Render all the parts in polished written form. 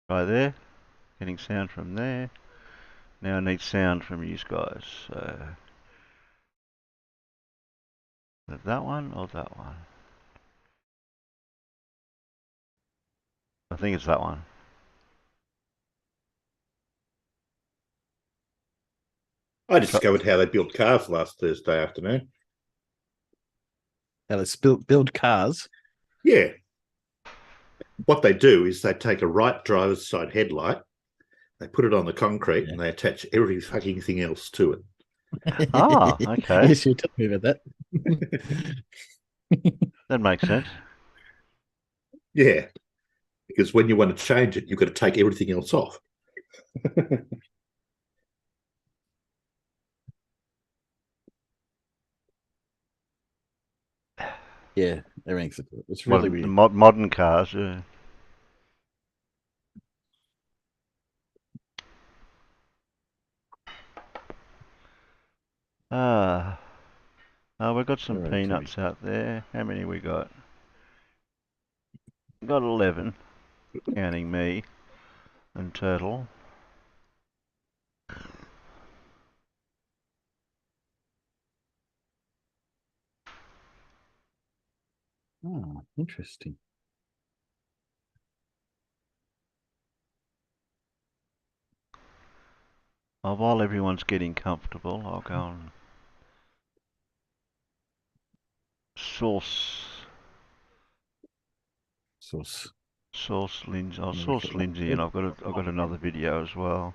Right there. Getting sound from there. Now I need sound from you guys. So, that one or that one? I think it's that one. I discovered how they built cars last Thursday afternoon. How they build cars. Yeah. What they do is they take a right driver's side headlight, they put it on the concrete, and they attach every fucking thing else to it. Ah, okay. Yes, you told me about that. That makes sense. Yeah. Because when you want to change it, you've got to take everything else off. Yeah, everything's it's Well, really the weird. modern cars. Yeah. Ah, oh, we've got some peanuts out there. How many we got? Got 11, counting me and Turtle. Oh, interesting. Oh, while everyone's getting comfortable, I'll go and source Lindsay. I'll source Lindsay, and I've got another video as well.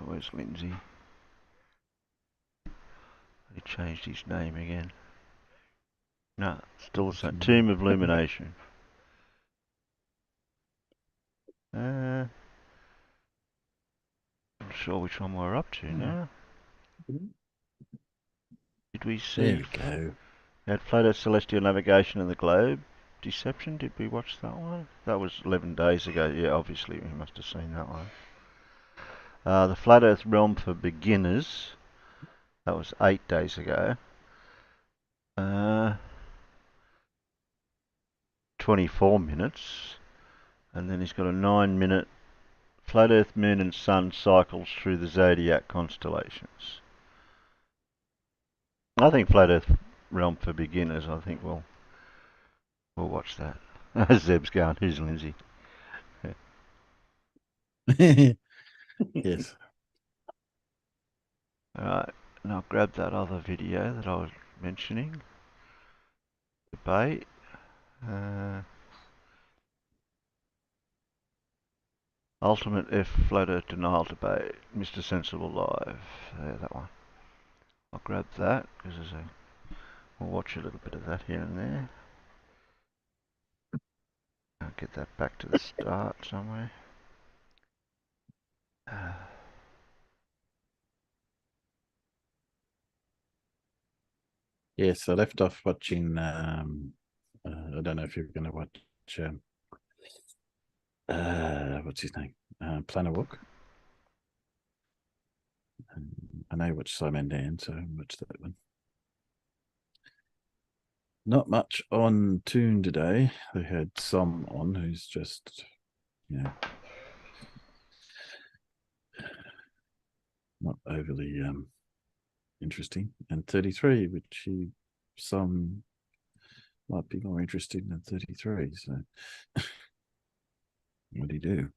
Where's Lindsay? He changed his name again. No, still the same. Tomb of Illumination. I'm not sure which one we're up to now. Did we see? There we go. Had Plato Celestial Navigation and the Globe. Deception, did we watch that one? That was 11 days ago. Yeah, obviously we must have seen that one. The Flat Earth Realm for Beginners. That was 8 days ago. 24 minutes. And then he's got a 9-minute Flat Earth, Moon and Sun cycles through the zodiac constellations. I think Flat Earth Realm for Beginners, I think we'll watch that. Zeb's going, who's Lindsay? Yes. Alright, and I'll grab that other video that I was mentioning. Debate. Ultimate F Flat Earth Denial Debate. Mr. Sensible Live. There, that one. I'll grab that because we'll watch a little bit of that here and there. I'll get that back to the start somewhere. Yes, I left off watching. I don't know if you're going to watch. What's his name? Planet Walk. I know you watch Simon Dan, so I watched that one. Not much on Toon today. They had some on who's just, not overly interesting. And 33, which some might be more interesting than 33. So what do you do?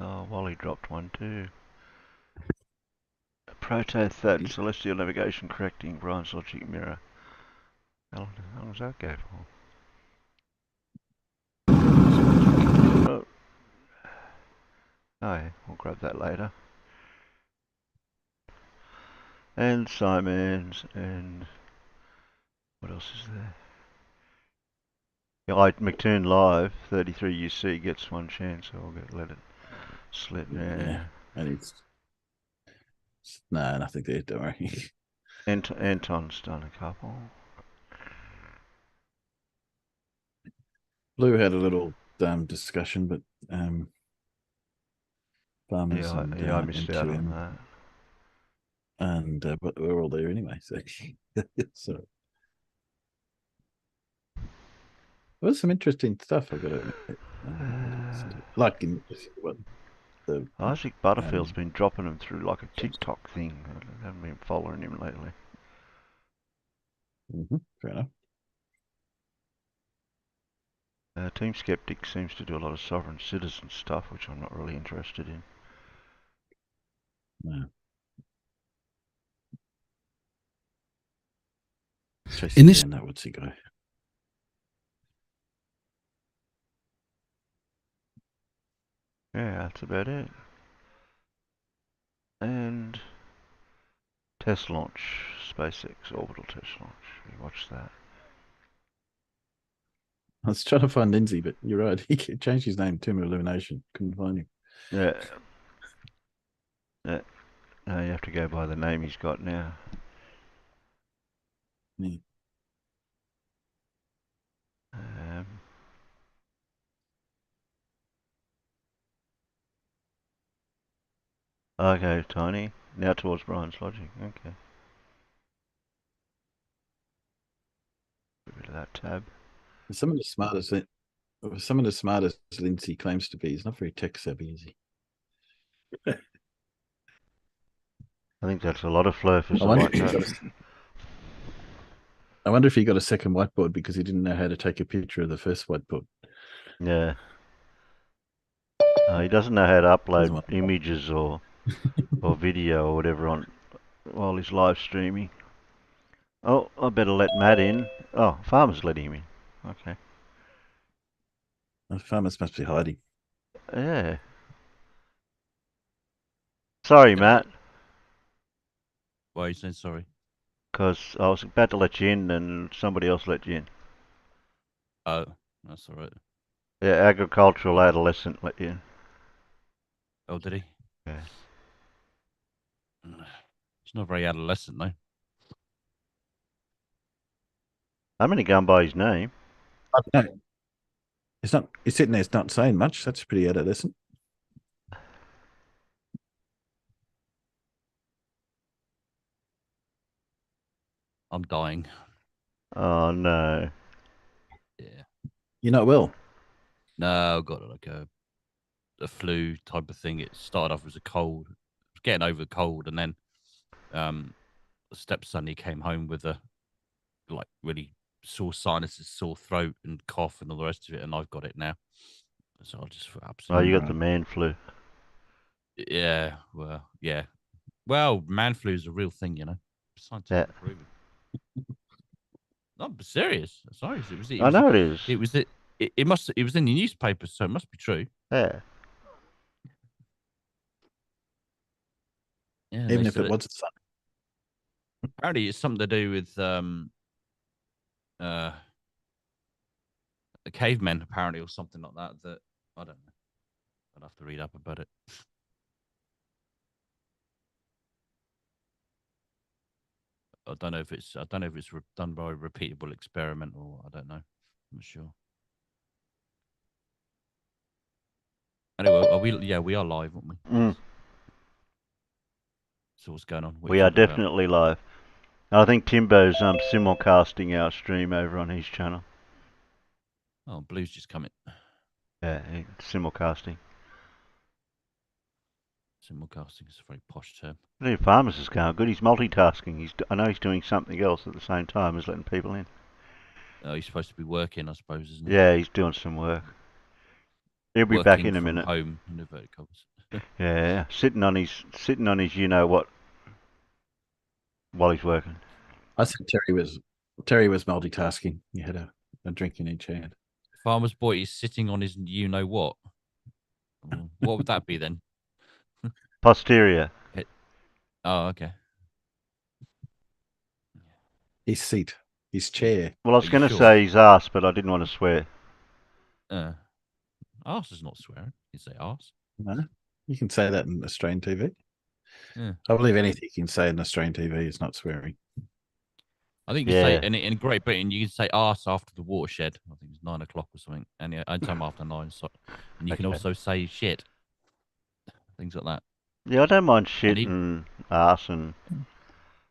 Oh, Wally dropped one too. Protothat, Celestial Navigation Correcting, Brian's Logic Mirror. How long does that go for? Oh, yeah, we'll grab that later. And Simon's, and what else is there? Yeah, McTurn Live, 33 UC gets one chance, so I'll let it slip. Yeah. And it's no, nothing there. Don't worry. Anton's done a couple. Blue had a little discussion, but farmers I missed out on that. but we're all there anyway. So, so there was some interesting stuff. I've got to admit. Like in what the Isaac Butterfield's been dropping them through like a TikTok thing. I haven't been following him lately. fair enough. Team Skeptic seems to do a lot of sovereign citizen stuff, which I'm not really interested in. No. In this, down that Ozzie guy. Yeah, that's about it. And test launch, SpaceX orbital test launch. We watched that. I was trying to find Lindsay, but you're right. He changed his name to Illumination. Couldn't find him. Yeah. Yeah. No, you have to go by the name he's got now. Yeah. Okay, Tiny. Now towards Brian's logic. Okay. Get rid of that tab. Some of the smartest Lindsay claims to be. He's not very tech savvy, is he? I think that's a lot of flurfers. I wonder if he got a second whiteboard because he didn't know how to take a picture of the first whiteboard. Yeah. He doesn't know how to upload images or video or whatever on while he's live streaming. Oh, I better let Matt in. Oh, Farmer's let him in. Okay. The farmers must be hiding. Yeah. Sorry, Matt. Why are you saying sorry? Because I was about to let you in and somebody else let you in. Oh, that's all right. Yeah, agricultural adolescent let you in. Oh, did he? Yeah. He's not very adolescent, though. I'm going to go by his name. No, it's not. He's sitting there. It's not saying much. That's pretty adolescent. I'm dying. Oh, no. Yeah. You're not well? No, I've got like a flu type of thing. It started off as a cold. Getting over the cold, and then the stepson, he came home with a like really sore sinuses, sore throat, and cough, and all the rest of it. And I've got it now, so I just feel Oh, absolutely. you got the man flu. Yeah, well, yeah. Well, man flu is a real thing, you know. Scientifically proven. No, I'm serious. Sorry, it was. I know it is. It was it. It must. It was in the newspapers, so it must be true. Yeah. Yeah. Even if it wasn't something. Apparently, it's something to do with the cavemen, apparently, or something like that. That I don't know. I'd have to read up about it. I don't know if it's done by a repeatable experiment or I don't know. I'm not sure. Anyway, are we? Yeah, we are live, aren't we? Mm. So what's going on? We are definitely live. I think Timbo's simulcasting our stream over on his channel. Oh, Blue's just coming. Yeah, simulcasting. Simulcasting is a very posh term. The Farmers is going good. He's multitasking. I know he's doing something else at the same time as letting people in. Oh, he's supposed to be working, I suppose, isn't he? Yeah, he's doing some work. He'll be back in a minute. Home in inverted commas. Yeah, sitting on his you know what while he's working. I think Terry was multitasking. He had a drink in each hand. Farmer's boy is sitting on his you know what. What would that be then? Posterior. Oh, okay. His seat, his chair. Well, I was going to say his ass, but I didn't want to swear. Arse is not swearing. You say arse. No, you can say that in Australian TV. Yeah. I believe anything you can say in Australian TV is not swearing. I think you say in Great Britain you can say arse after the watershed. I think it's 9 o'clock or something, and anytime after 9. So, and you can also say shit, things like that. Yeah, I don't mind shit and arse and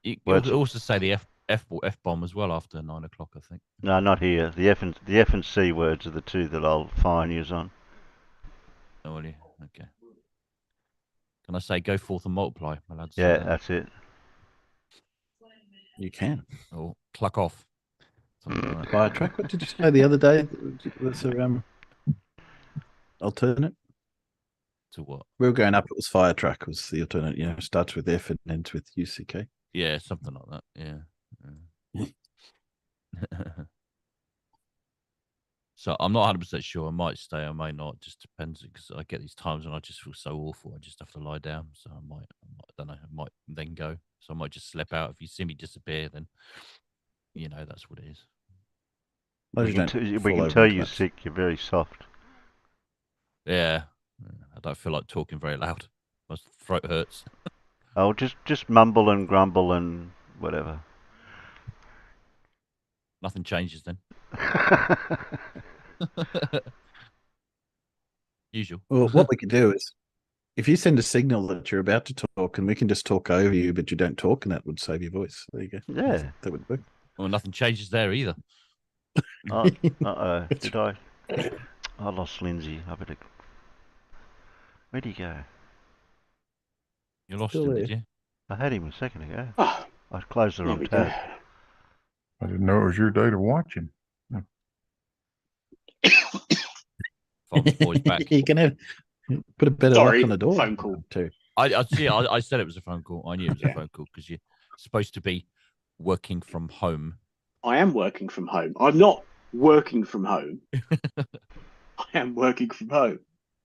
You Words- could also say the F bomb as well after 9 o'clock, I think. No, not here. The F and C words are the two that I'll fine you on. Oh, will you? Okay. Can I say go forth and multiply? My lads. Yeah, that's it. You can. Or cluck off. Something like that. Fire track. What did you say the other day? Was there alternate? To what? We were going up. It was fire track. Was the alternate? You know, starts with F and ends with UCK. Yeah, something like that. Yeah. So I'm not 100% sure. I might stay. I may not. Just depends because I get these times and I just feel so awful. I just have to lie down. So I don't know. I might then go. So I might just slip out. If you see me disappear, then you know that's what it is. Well, We you can, don't we fall can over tell and you're collapse. sick. You're very soft. Yeah. I don't feel like talking very loud. My throat hurts. Oh, just mumble and grumble and whatever. Nothing changes then. Usual. Well, what we could do is, if you send a signal that you're about to talk, and we can just talk over you, but you don't talk, and that would save your voice. There you go. Yeah. That would work. Well, nothing changes there either. Oh, uh-oh. Did I? I lost Lindsay. I better... Where'd he go? You lost Still him, there. did you? I had him a second ago. Oh, I closed the there wrong we go. tab. I didn't know it was your day to watch him. Farmer's boy's back. You can have put a better Sorry, lock on the door. phone call. Too. I see. I said it was a phone call. I knew it was Yeah. a phone call because you're supposed to be working from home. I am working from home. I'm not working from home. I am working from home.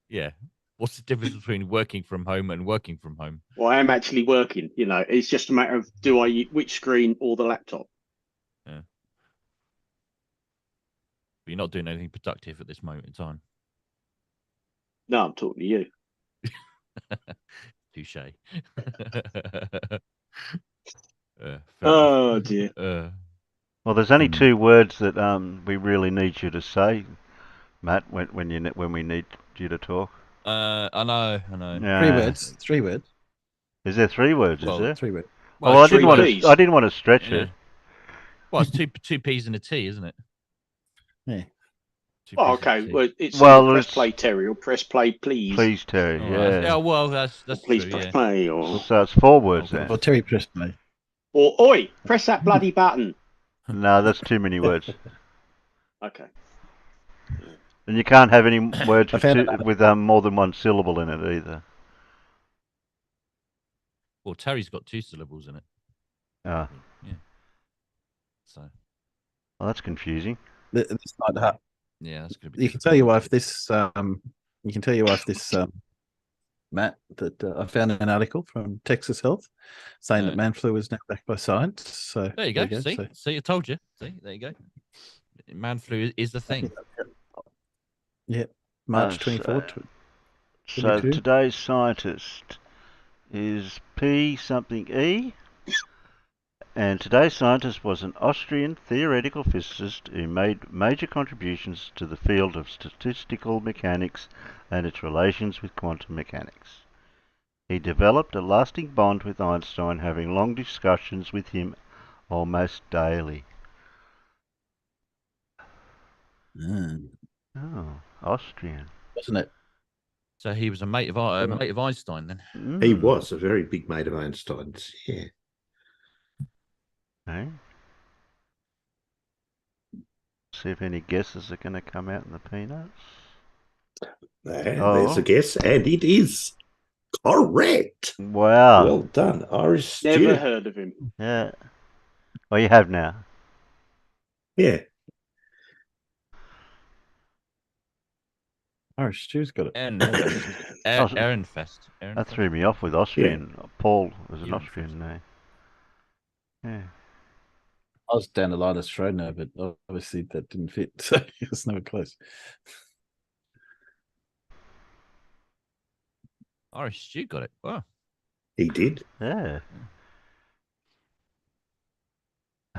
Yeah. What's the difference between working from home and working from home? Well, I am actually working. You know, it's just a matter of which screen or the laptop. But you're not doing anything productive at this moment in time. No, I'm talking to you. Touche. Oh dear. Well, there's only two words that we really need you to say, Matt, when we need you to talk. I know. Yeah. 3 words. 3 words. Is there 3 words? Well, is there? 3 words. Well, I didn't three want Ps. to. I didn't want to stretch Yeah. it. Well, it's two P's and a T, isn't it? Yeah. Two Oh, P's and a okay. T. Well, it's Well, press it's- play, Terry, or press play, please. Please, Terry. All right. Yeah. Well, that's Or please true. press Yeah. play, or So it's 4 words Okay. then. Well, Terry pressed me. oi, press that bloody button. No, that's too many words. Okay. And you can't have any words I with, found it. with more than 1 syllable in it either. Well, Terry's got 2 syllables in it. Ah, So well, that's confusing. This might ha- yeah, that's gonna be. You can tell your wife this. You can tell your wife this, Matt. That I found an article from Texas Health saying that man flu is now backed by science. So There you go. See, So, see, I told you. See, there you go. Man flu is the thing. yeah, March so- 24th. So 22. today's scientist is P something E. And today's scientist was an Austrian theoretical physicist who made major contributions to the field of statistical mechanics and its relations with quantum mechanics. He developed a lasting bond with Einstein, having long discussions with him almost daily. Oh, Austrian. Wasn't it? So he was a mate of Einstein then. He Mm. was a very big mate of Einstein's. Yeah. Okay. See if any guesses are going to come out in the peanuts. There's a guess, and it is correct. Wow. Well done, Irish Never student. heard of him. Yeah. Well, you have now. Yeah. Irish Stew's got it. Ehrenfest. That threw me off with Austrian. Paul was an Yeah. Austrian name. Yeah. I was down the line of Schrodner, but obviously that didn't fit, so it was never close. Irish Stew got it. Wow. He did. Yeah.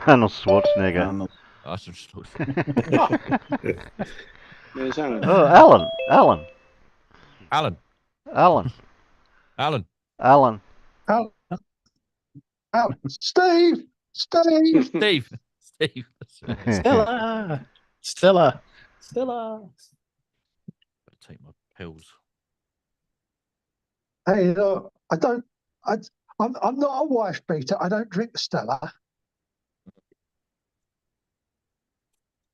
Arnold Schwarzenegger. Arnold. That's some There's Alan. Oh, Alan. Alan. Alan. Alan. Alan. Alan. Oh, Steve. Steve. Steve. Stella. Stella. Stella. Better take my pills. Hey, look, I'm not a wife beater. I don't drink Stella.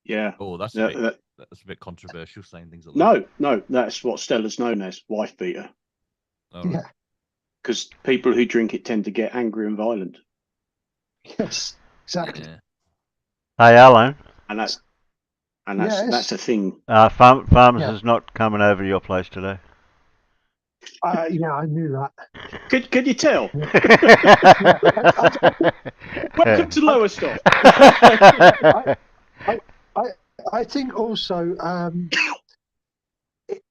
Yeah. Oh, that's Yeah, a bit controversial saying things like that. No, that's what Stella's known as, wife beater. All right. Yeah. Because people who drink it tend to get angry and violent. Yes. Exactly. Yeah. Hey, Alan. And that's Yes. that's a thing. Farmers Yeah. is not coming over to your place today. Yeah, I knew that. Could you tell? Yeah. Welcome to Lowestoft. I think also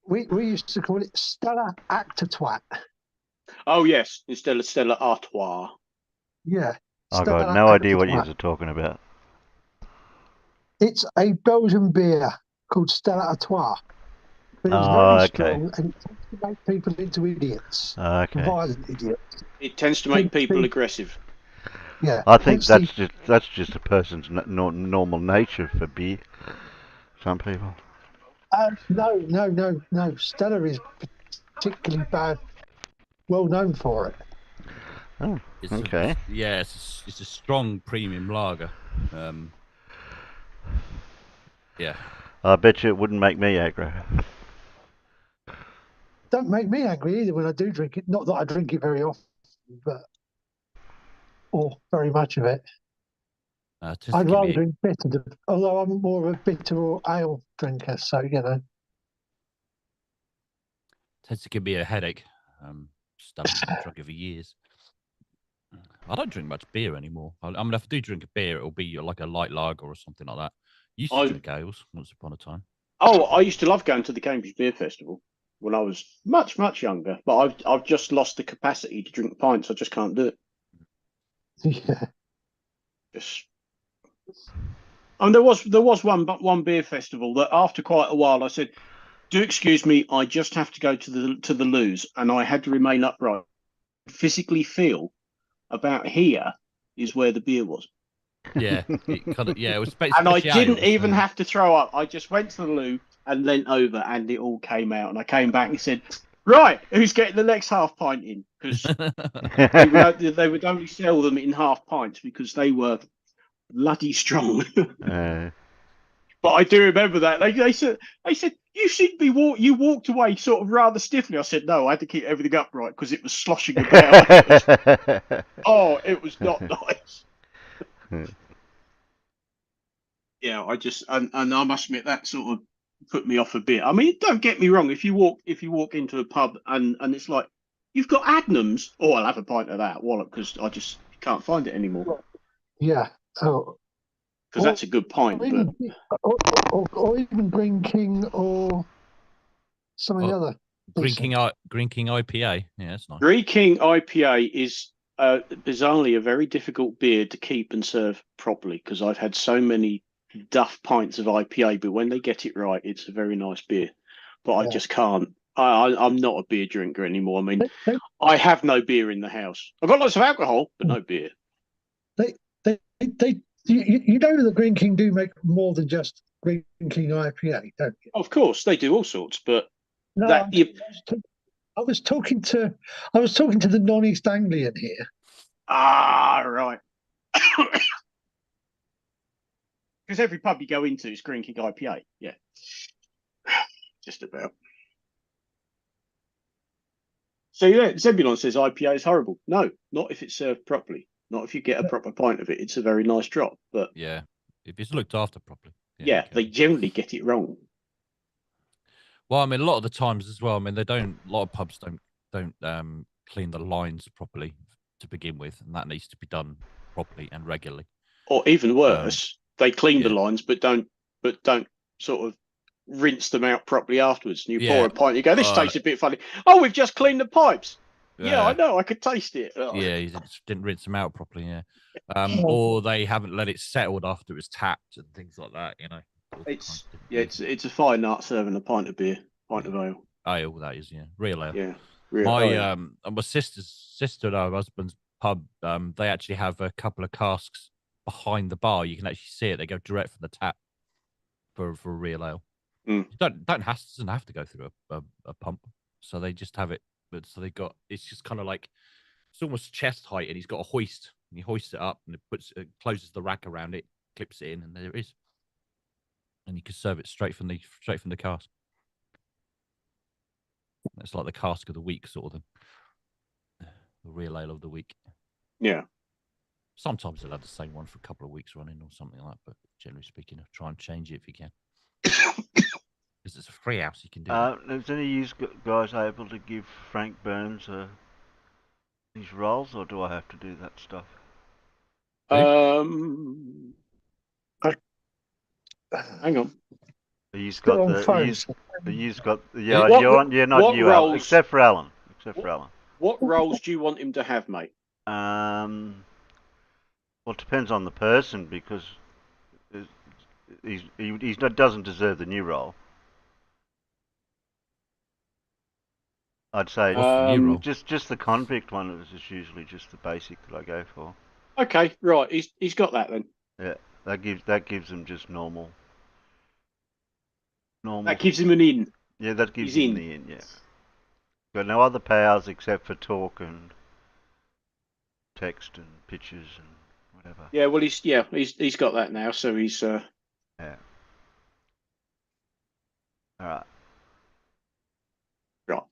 we used to call it Stella Actor Twat. Oh yes, instead of Stella Artois. Yeah. I got Stella no idea Actor what you Twat. were talking about. It's a Belgian beer called Stella Artois. But it's Oh, very okay. strong and it tends to make people into idiots. Okay. Violent idiots. It tends to make people aggressive. Yeah. I think hence that's just a person's normal nature for beer. Some people. No. Stella is particularly bad. Well known for it. Oh, It's okay. it's a strong premium lager. Yeah. I bet you it wouldn't make me aggro. Don't make me angry either when I do drink it. Not that I drink it very often, but or very much of it. I'd rather drink bitter, although I'm more of a bitter or ale drinker. So Tends to give me a headache. I've drunk it for years. I don't drink much beer anymore. I mean, if I do drink a beer, it'll be like a light lager or something like that. Used to drink ales once upon a time. Oh, I used to love going to the Cambridge Beer Festival when I was much younger. But I've just lost the capacity to drink pints. I just can't do it. yeah. And there was one beer festival that after quite a while I said, "Do excuse me, I just have to go to the loos," and I had to remain upright. Physically feel about here is where the beer was. Yeah, it was. And I didn't even have to throw up. I just went to the loo and leant over, and it all came out. And I came back and said, "Right, who's getting the next half pint in?" Because they would only sell them in half pints because they were bloody strong. But I do remember that they said you seem to be you walked away sort of rather stiffly. I said no, I had to keep everything upright because it was sloshing about. It was not nice. Yeah, I just and I must admit that sort of put me off a bit. I mean, don't get me wrong. If you walk into a pub and it's like you've got Adnams, I'll have a pint of that wallop because I just can't find it anymore. Yeah. Oh. Because that's a good pint. Or even Green King or something other. Green King IPA. Yeah, that's nice. Green King IPA is bizarrely a very difficult beer to keep and serve properly because I've had so many duff pints of IPA, but when they get it right, it's a very nice beer. But I just can't. I'm not a beer drinker anymore. I mean, I have no beer in the house. I've got lots of alcohol, but no beer. You know the Green King do make more than just Green King IPA, don't you? Of course, they do all sorts, but no, I was talking to the non-East Anglian here. Ah, right. Because every pub you go into is Green King IPA. Yeah, just about. So yeah, Zebulon says IPA is horrible. No, not if it's served properly. Not if you get a proper pint of it. It's a very nice drop. But yeah, if it's looked after properly. Yeah, they generally get it wrong. Well, I mean, a lot of the times as well. I mean, they don't. A lot of pubs don't clean the lines properly to begin with, and that needs to be done properly and regularly. Or even worse, they clean the lines, but don't sort of rinse them out properly afterwards. And you pour a pint, you go, "This tastes a bit funny." Oh, we've just cleaned the pipes. Yeah, I know. I could taste it. Oh. Yeah, you just didn't rinse them out properly. Yeah, or they haven't let it settle after it was tapped and things like that. You know, it's a fine art serving a pint of beer, pint of ale. Ale, that is, real ale. Yeah, my sister and her husband's pub, they actually have a couple of casks behind the bar. You can actually see it. They go direct from the tap for a real ale. Mm. You doesn't have to go through a pump. So they just have it. But so they got, it's just kind of like, it's almost chest height, and he's got a hoist, and he hoists it up, and it closes the rack around it, clips it in, and there it is. And you can serve it straight from the cask. It's like the cask of the week sort of thing. The real ale of the week. Yeah. Sometimes they'll have the same one for a couple of weeks running or something like that, but generally speaking, try and change it if you can. Because it's a free house, you can do that. Is any of you guys able to give Frank Burns his rolls, or do I have to do that stuff? Hang on. He's got on the. phone. He's got. What- Not what you, Alan, rolls- except for Alan. What roles do you want him to have, mate? Well, it depends on the person, because he doesn't deserve the new role. I'd say What's the new role? just the convict one is usually just the basic that I go for. Okay, right. He's got that then. Yeah, that gives him just normal. That gives him an in. Yeah, that gives He's him in. the in. Yeah. Got no other powers except for talk and text and pictures and whatever. Yeah, well, he's got that now, so he's. Yeah. All right. Right.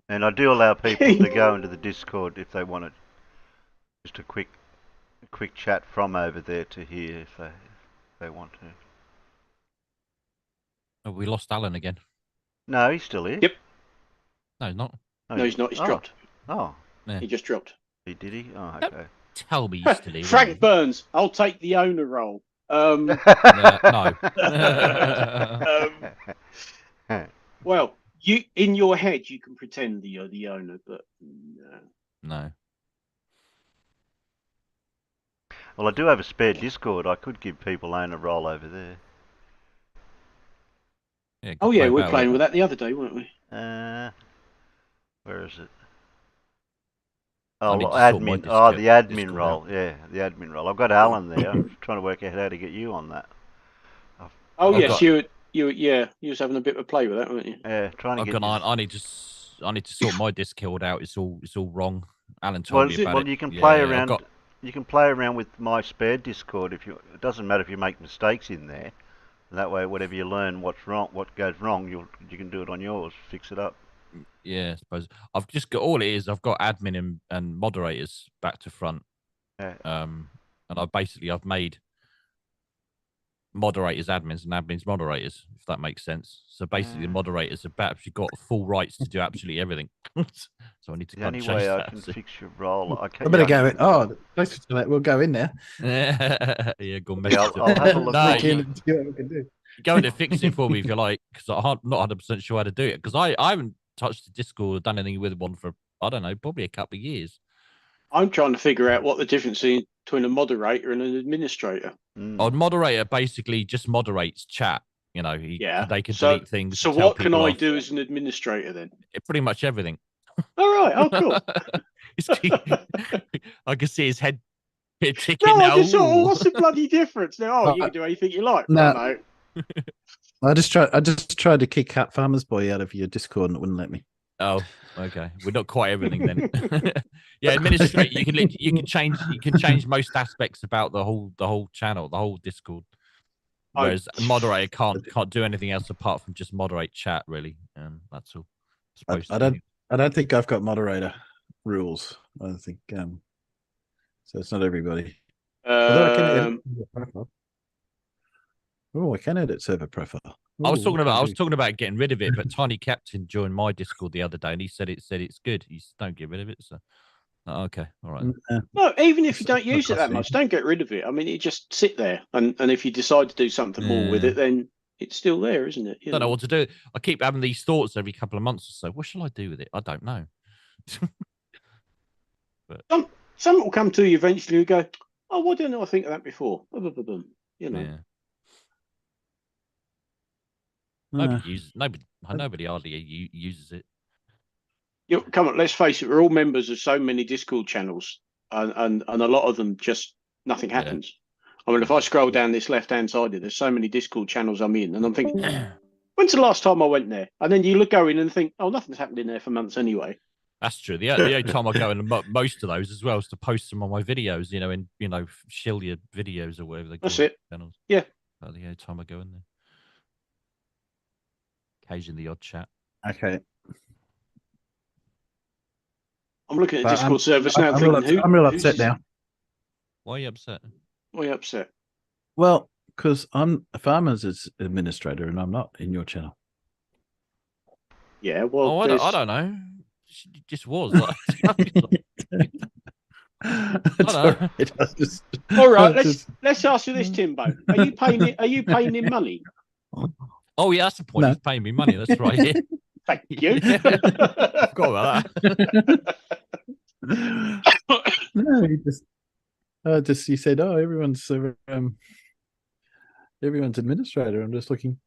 And I do allow people to go into the Discord if they want it. Just a quick chat from over there to hear if they want to. Oh, we lost Alan again. No, he's still here. Yep. No, he's not. No, he's not. He's dropped. Oh, Yeah. He just dropped. did he? Oh, Yep. okay. Tell me he's still here. Frank Burns. I'll take the owner role. No. Well, you in your head you can pretend that you're the owner, but no. No. Well, I do have a spare Discord. I could give people owner role over there. Yeah, Oh yeah, we were playing with that the other day, weren't we? Where is it? I Oh, need to sort my admin. Oh, the admin Discord role. out. Yeah, the admin role. I've got Alan there. I'm trying to work out how to get you on that. Oh I've yes, got- you was having a bit of a play with that, weren't you? Yeah, trying to I've get. gone on. I need to sort my Discord out. It's all wrong. Alan told me about it. Well, you can play Yeah, I've around. got- You can play around with my spare Discord if you. It doesn't matter if you make mistakes in there. That way, whatever you learn, what's wrong, what goes wrong, you can do it on yours. Fix it up. Yeah, I suppose I've just got all it is. I've got admin and moderators back to front. Yeah. And I've made moderators admins and admins moderators, if that makes sense. So basically, the moderators have actually got full rights to do absolutely everything. So I need to The kind only of change way I that. can fix your role, I better go in. Oh, thanks for that. We'll go in there. Yeah, go mess Yeah, it I'll up. have a look. No, Look in you and see what we can do. go in and fix it for me if you like, because I'm not 100% sure how to do it. Because I haven't touched the Discord or done anything with one for, I don't know, probably a couple of years. I'm trying to figure out what the difference is between a moderator and an administrator. A moderator basically just moderates chat. You know, they can delete things. So tell what can people I off. do as an administrator then? Pretty much everything. All right. Oh, cool. I can see his head ticking No, now. I just thought, what's the bloody difference? No, you can do anything you like. No. No. I just tried to kick Cat Farmer's Boy out of your Discord and it wouldn't let me. Oh, okay. We're not quite everything then. Yeah, administrate. You can change most aspects about the whole channel, the whole Discord. Whereas a moderator can't do anything else apart from just moderate chat, really. That's all. I don't think I've got moderator rules. I don't think so. It's not everybody. Although I can edit the profile. Oh, I can edit server profile. I was talking about getting rid of it, but Tiny Captain joined my Discord the other day, and he said it's good. He said, don't get rid of it. So, okay, all right. No, even if you don't use it that much, don't get rid of it. I mean, it just sit there, and if you decide to do something more with it, then it's still there, isn't it? I don't know what to do. I keep having these thoughts every couple of months or so. What shall I do with it? I don't know. But something will come to you eventually. You go, oh, why didn't I think of that before? You know. Yeah. Nobody hardly uses it. Come on, let's face it, we're all members of so many Discord channels, and a lot of them just nothing happens. I mean, if I scroll down this left-hand side, there's so many Discord channels I'm in, and I'm thinking, when's the last time I went there? And then you go in and think, oh, nothing's happened in there for months anyway. That's true. The only time I go in most of those as well is to post some of my videos, shill your videos or whatever they call That's it. Channels. Yeah. That's the only time I go in there. Occasionally the odd chat. Okay. I'm looking at the Discord service now. I'm real upset now. Why are you upset? Why are you upset? Well, because I'm a Farmers' administrator and I'm not in your channel. Yeah, well, I don't know. She just was. All right, let's ask you this, Timbo. Are you paying him money? Oh yeah, that's the point. No. He's paying me money. That's right. Yeah. Thank you. I forgot about that. No, he said, "Oh, everyone's administrator." I'm just looking.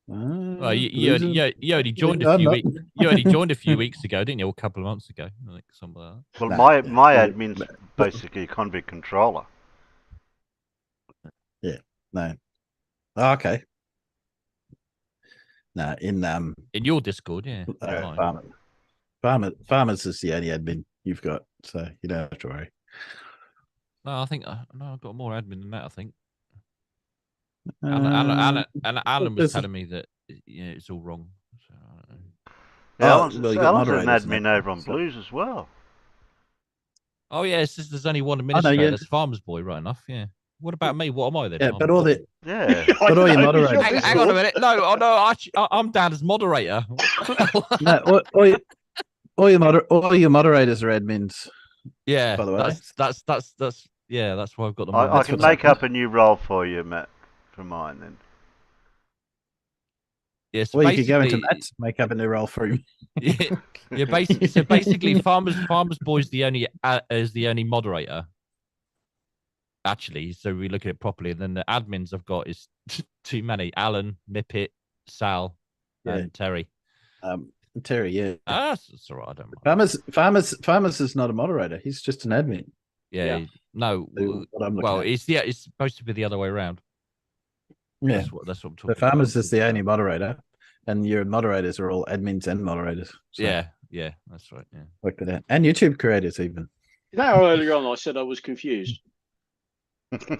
Well, you only joined a few weeks. You only joined a few weeks ago, didn't you? Or a couple of months ago, I think something like that. Well, my admin's basically a convict controller. Yeah. No. Oh, okay. No, in your Discord, yeah. Farmers is the only admin you've got, so you don't have to worry. No, I think I've got more admin than that. I think. Alan was telling me that it's all wrong. So, Alan's an admin over on Blues as well. Oh yeah, it's just there's only one administrator. That's Farmer's Boy, right enough. Yeah. What about me? What am I then? Yeah, but all your moderators. Hang on a minute. No, I'm down as moderator. No, all your moderators are admins. Yeah, by the way, that's why I've got them. I can make up a new role for you, Matt, for mine then. Yes. Well, you could go into Matt, make up a new role for him. Yeah. Basically, Farmers Boy is the only moderator. Actually, so we look at it properly. And then the admins I've got is too many: Alan, Nippet, Sal, and Terry. Terry, yeah. That's all right. I don't mind. Farmers is not a moderator. He's just an admin. Yeah. No. Well, it's supposed to be the other way around. Yeah. That's what I'm talking about. Farmers is the only moderator, and your moderators are all admins and moderators. So. Yeah, that's right. Yeah. Work that out. And YouTube creators even. You know how earlier on I said I was confused?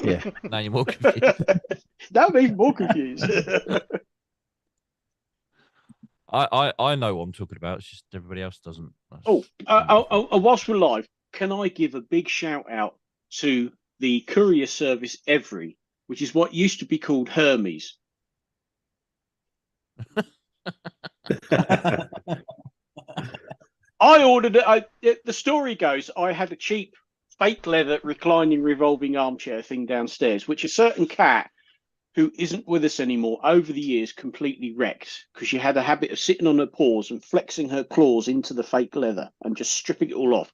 Yeah. Now you're more confused. Now I'm even more confused. I know what I'm talking about. It's just everybody else doesn't. Whilst we're live, can I give a big shout out to the courier service Every, which is what used to be called Hermes. I ordered it. The story goes, I had a cheap fake leather reclining revolving armchair thing downstairs, which a certain cat who isn't with us anymore over the years completely wrecked because she had a habit of sitting on her paws and flexing her claws into the fake leather and just stripping it all off.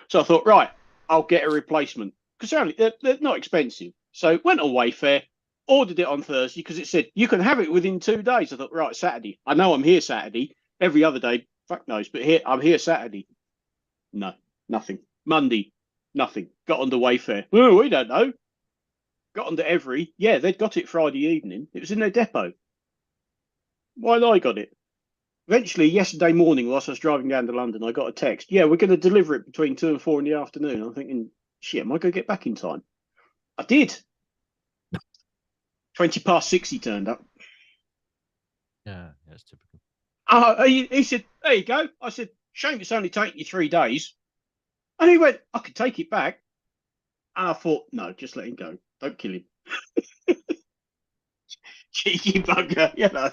So I thought, right, I'll get a replacement because they're not expensive. So went on Wayfair, ordered it on Thursday because it said you can have it within 2 days. I thought, right, Saturday. I know I'm here Saturday. Every other day, fuck knows, but I'm here Saturday. No, nothing. Monday, nothing. Got onto Wayfair. Oh, we don't know. Got onto Every. Yeah, they'd got it Friday evening. It was in their depot. Why had I got it? Eventually, yesterday morning, whilst I was driving down to London, I got a text. Yeah, we're going to deliver it between 2 and 4 in the afternoon. I'm thinking, shit, am I going to get back in time? I did. 6:20 he turned up. Yeah, that's typical. He said, there you go. I said, shame it's only taking you 3 days. And he went, I could take it back. And I thought, no, just let him go. Don't kill him. Cheeky bugger, you know.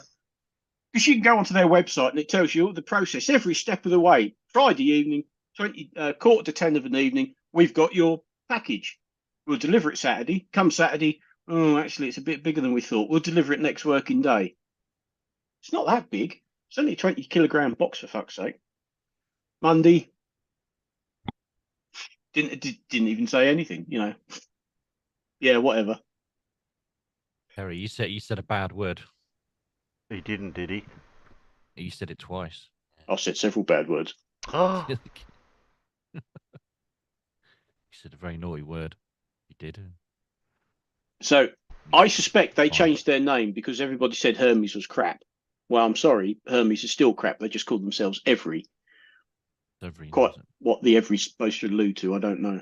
Because you can go onto their website and it tells you all the process every step of the way. Friday evening, 9:45 of an evening, we've got your package. We'll deliver it Saturday. Come Saturday, oh, actually, it's a bit bigger than we thought. We'll deliver it next working day. It's not that big. It's only a 20-kilogram box, for fuck's sake. Monday, didn't even say anything, you know. Yeah, whatever. Harry, you said a bad word. He didn't, did he? You said it twice. I said several bad words. Oh, You said a very naughty word. You did. So I suspect they changed their name because everybody said Hermes was crap. Well, I'm sorry, Hermes is still crap. They just called themselves Every. Quite what the Every's supposed to allude to, I don't know.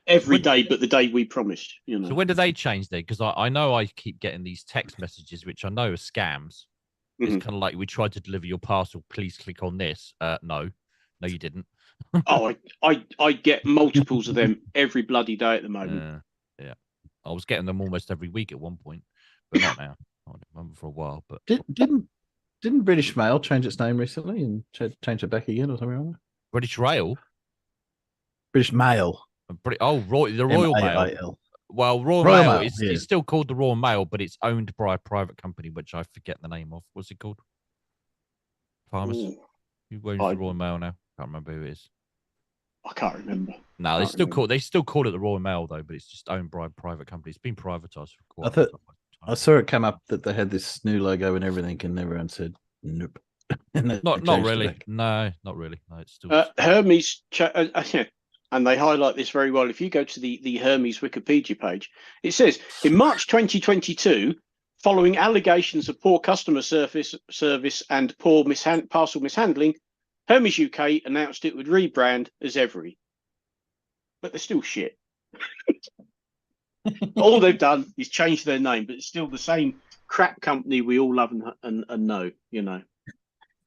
Every day, but the day we promised, you know. So when do they change that? Because I know I keep getting these text messages, which I know are scams. It's kind of like, we tried to deliver your parcel. Please click on this. No, you didn't. Oh, I get multiples of them every bloody day at the moment. Yeah, I was getting them almost every week at one point, but not now. I remember for a while. But didn't British Mail change its name recently and change it back again or something like that? British Rail, British Mail. the Royal Mail. Well, Royal Mail is still called the Royal Mail, but it's owned by a private company, which I forget the name of. What's it called? Farmers. Who owns the Royal Mail now? Can't remember who it is. I can't remember. No, they still call it the Royal Mail though, but it's just owned by a private company. It's been privatized for quite a long time. I saw it come up that they had this new logo and everything, and everyone said nope. Not really. No, not really. No, it's still Hermes. And they highlight this very well. If you go to the Hermes Wikipedia page, it says in March 2022, following allegations of poor customer service and poor parcel mishandling, Hermes UK announced it would rebrand as Every. But they're still shit. All they've done is change their name, but it's still the same crap company we all love and know, you know.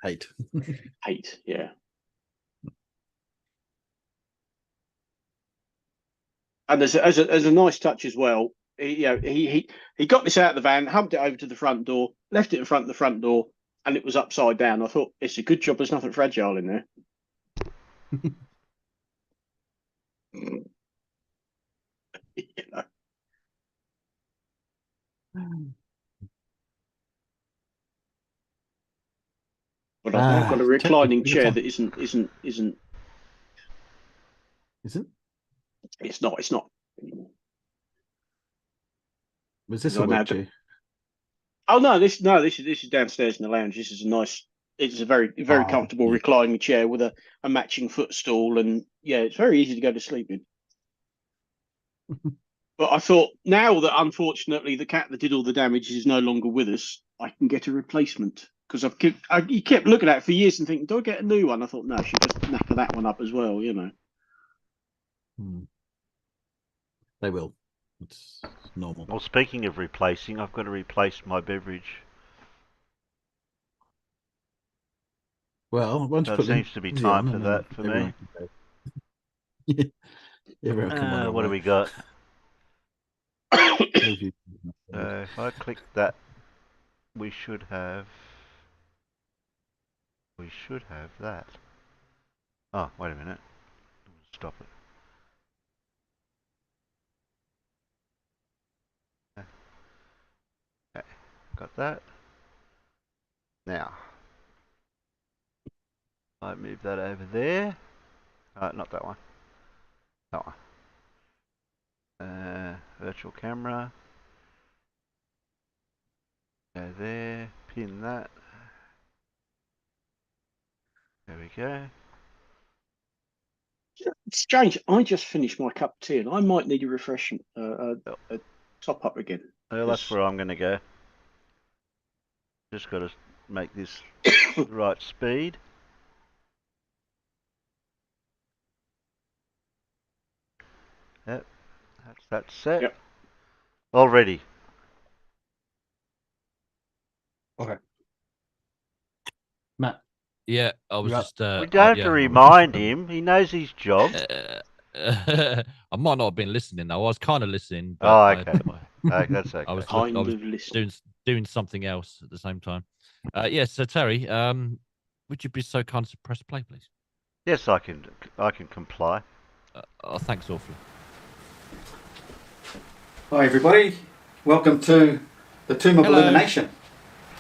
Hate, yeah. And as a nice touch as well, he got this out of the van, humped it over to the front door, left it in front of the front door, and it was upside down. I thought, it's a good job there's nothing fragile in there. You know. But I've now got a reclining chair that isn't. Is it? It's not anymore. Was this a work chair? Oh no, this is downstairs in the lounge. This is a nice. It's a very comfortable reclining chair with a matching footstool, and yeah, it's very easy to go to sleep in. But I thought, now that unfortunately the cat that did all the damage is no longer with us, I can get a replacement, because you kept looking at it for years and thinking, do I get a new one? I thought, no, I should just knacker that one up as well, you know. They will. It's normal. Well, speaking of replacing, I've got to replace my beverage. Well, once it seems to be time for that for me. What do we got? If I click that, we should have that. Oh, wait a minute. Stop it. Okay, got that. Now, I move that over there. Not that one. That one. Virtual camera. Go there. Pin that. There we go. It's strange. I just finished my cup of tea, and I might need a refreshment, a top up again. Well, that's where I'm going to go. Just got to make this the right speed. Yep, that's set. Yep. Already. Okay. Matt. Yeah, I was just. We don't have to remind him. He knows his job. I might not have been listening though. I was kind of listening. But oh, okay. That's okay. I was doing something else at the same time. Yes, so Terry, would you be so kind as to press play, please? Yes, I can comply. Thanks awfully. Hi everybody, welcome to the Tomb of Illumination.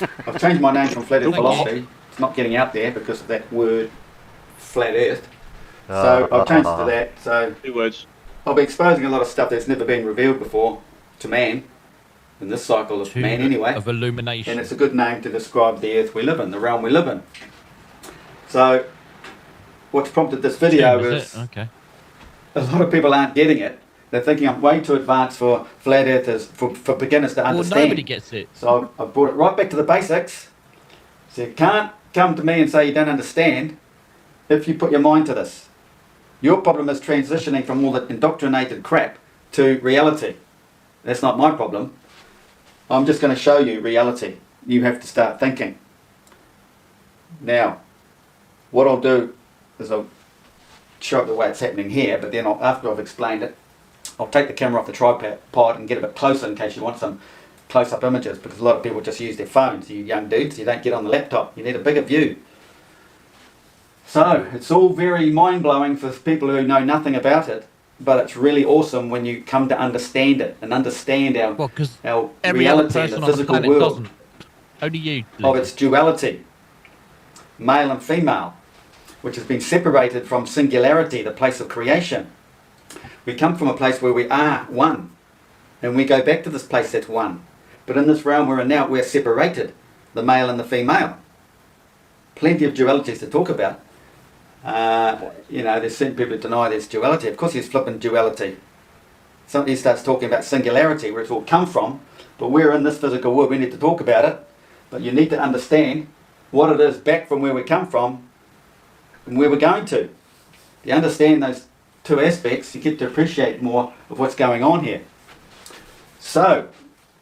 I've changed my name from Flat Earth Philosophy. It's not getting out there because of that word, Flat Earth. So I've changed it to that. So 2 words. I'll be exposing a lot of stuff that's never been revealed before to man, in this cycle of man anyway. Of illumination. And it's a good name to describe the earth we live in, the realm we live in. So what's prompted this video is okay. A lot of people aren't getting it. They're thinking I'm way too advanced for flat earthers, for beginners to understand. Well, nobody gets it. So I've brought it right back to the basics. So you can't come to me and say you don't understand if you put your mind to this. Your problem is transitioning from all that indoctrinated crap to reality. That's not my problem. I'm just going to show you reality. You have to start thinking. Now, what I'll do is I'll show it the way it's happening here, but then after I've explained it, I'll take the camera off the tripod and get a bit closer in case you want some close-up images, because a lot of people just use their phones. You young dudes, you don't get on the laptop. You need a bigger view. So, it's all very mind-blowing for people who know nothing about it, but it's really awesome when you come to understand it and understand our reality in the physical world. Doesn't. Only you. Of its duality, male and female, which has been separated from singularity, the place of creation. We come from a place where we are one, and we go back to this place that's one. But in this realm we're in now, we're separated, the male and the female. Plenty of dualities to talk about. There's certain people who deny there's duality. Of course there's flipping duality. Somebody starts talking about singularity, where it's all come from, but we're in this physical world, we need to talk about it. But you need to understand what it is back from where we come from and where we're going to. If you understand those two aspects, you get to appreciate more of what's going on here. So,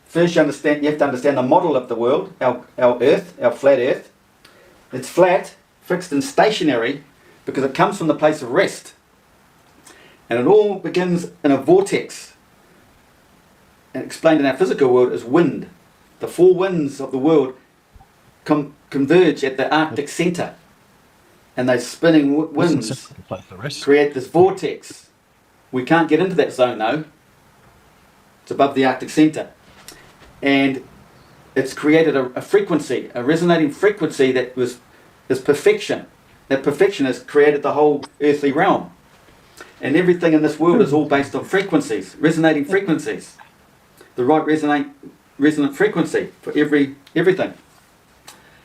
first you have to understand the model of the world, our earth, our flat earth. It's flat, fixed and stationary, because it comes from the place of rest. And it all begins in a vortex. And explained in our physical world as wind. The four winds of the world converge at the Arctic centre. And those spinning winds create this vortex. We can't get into that zone though. It's above the Arctic centre. And it's created a frequency, a resonating frequency that is perfection. That perfection has created the whole earthly realm. And everything in this world is all based on frequencies, resonating frequencies. The right resonant frequency for everything.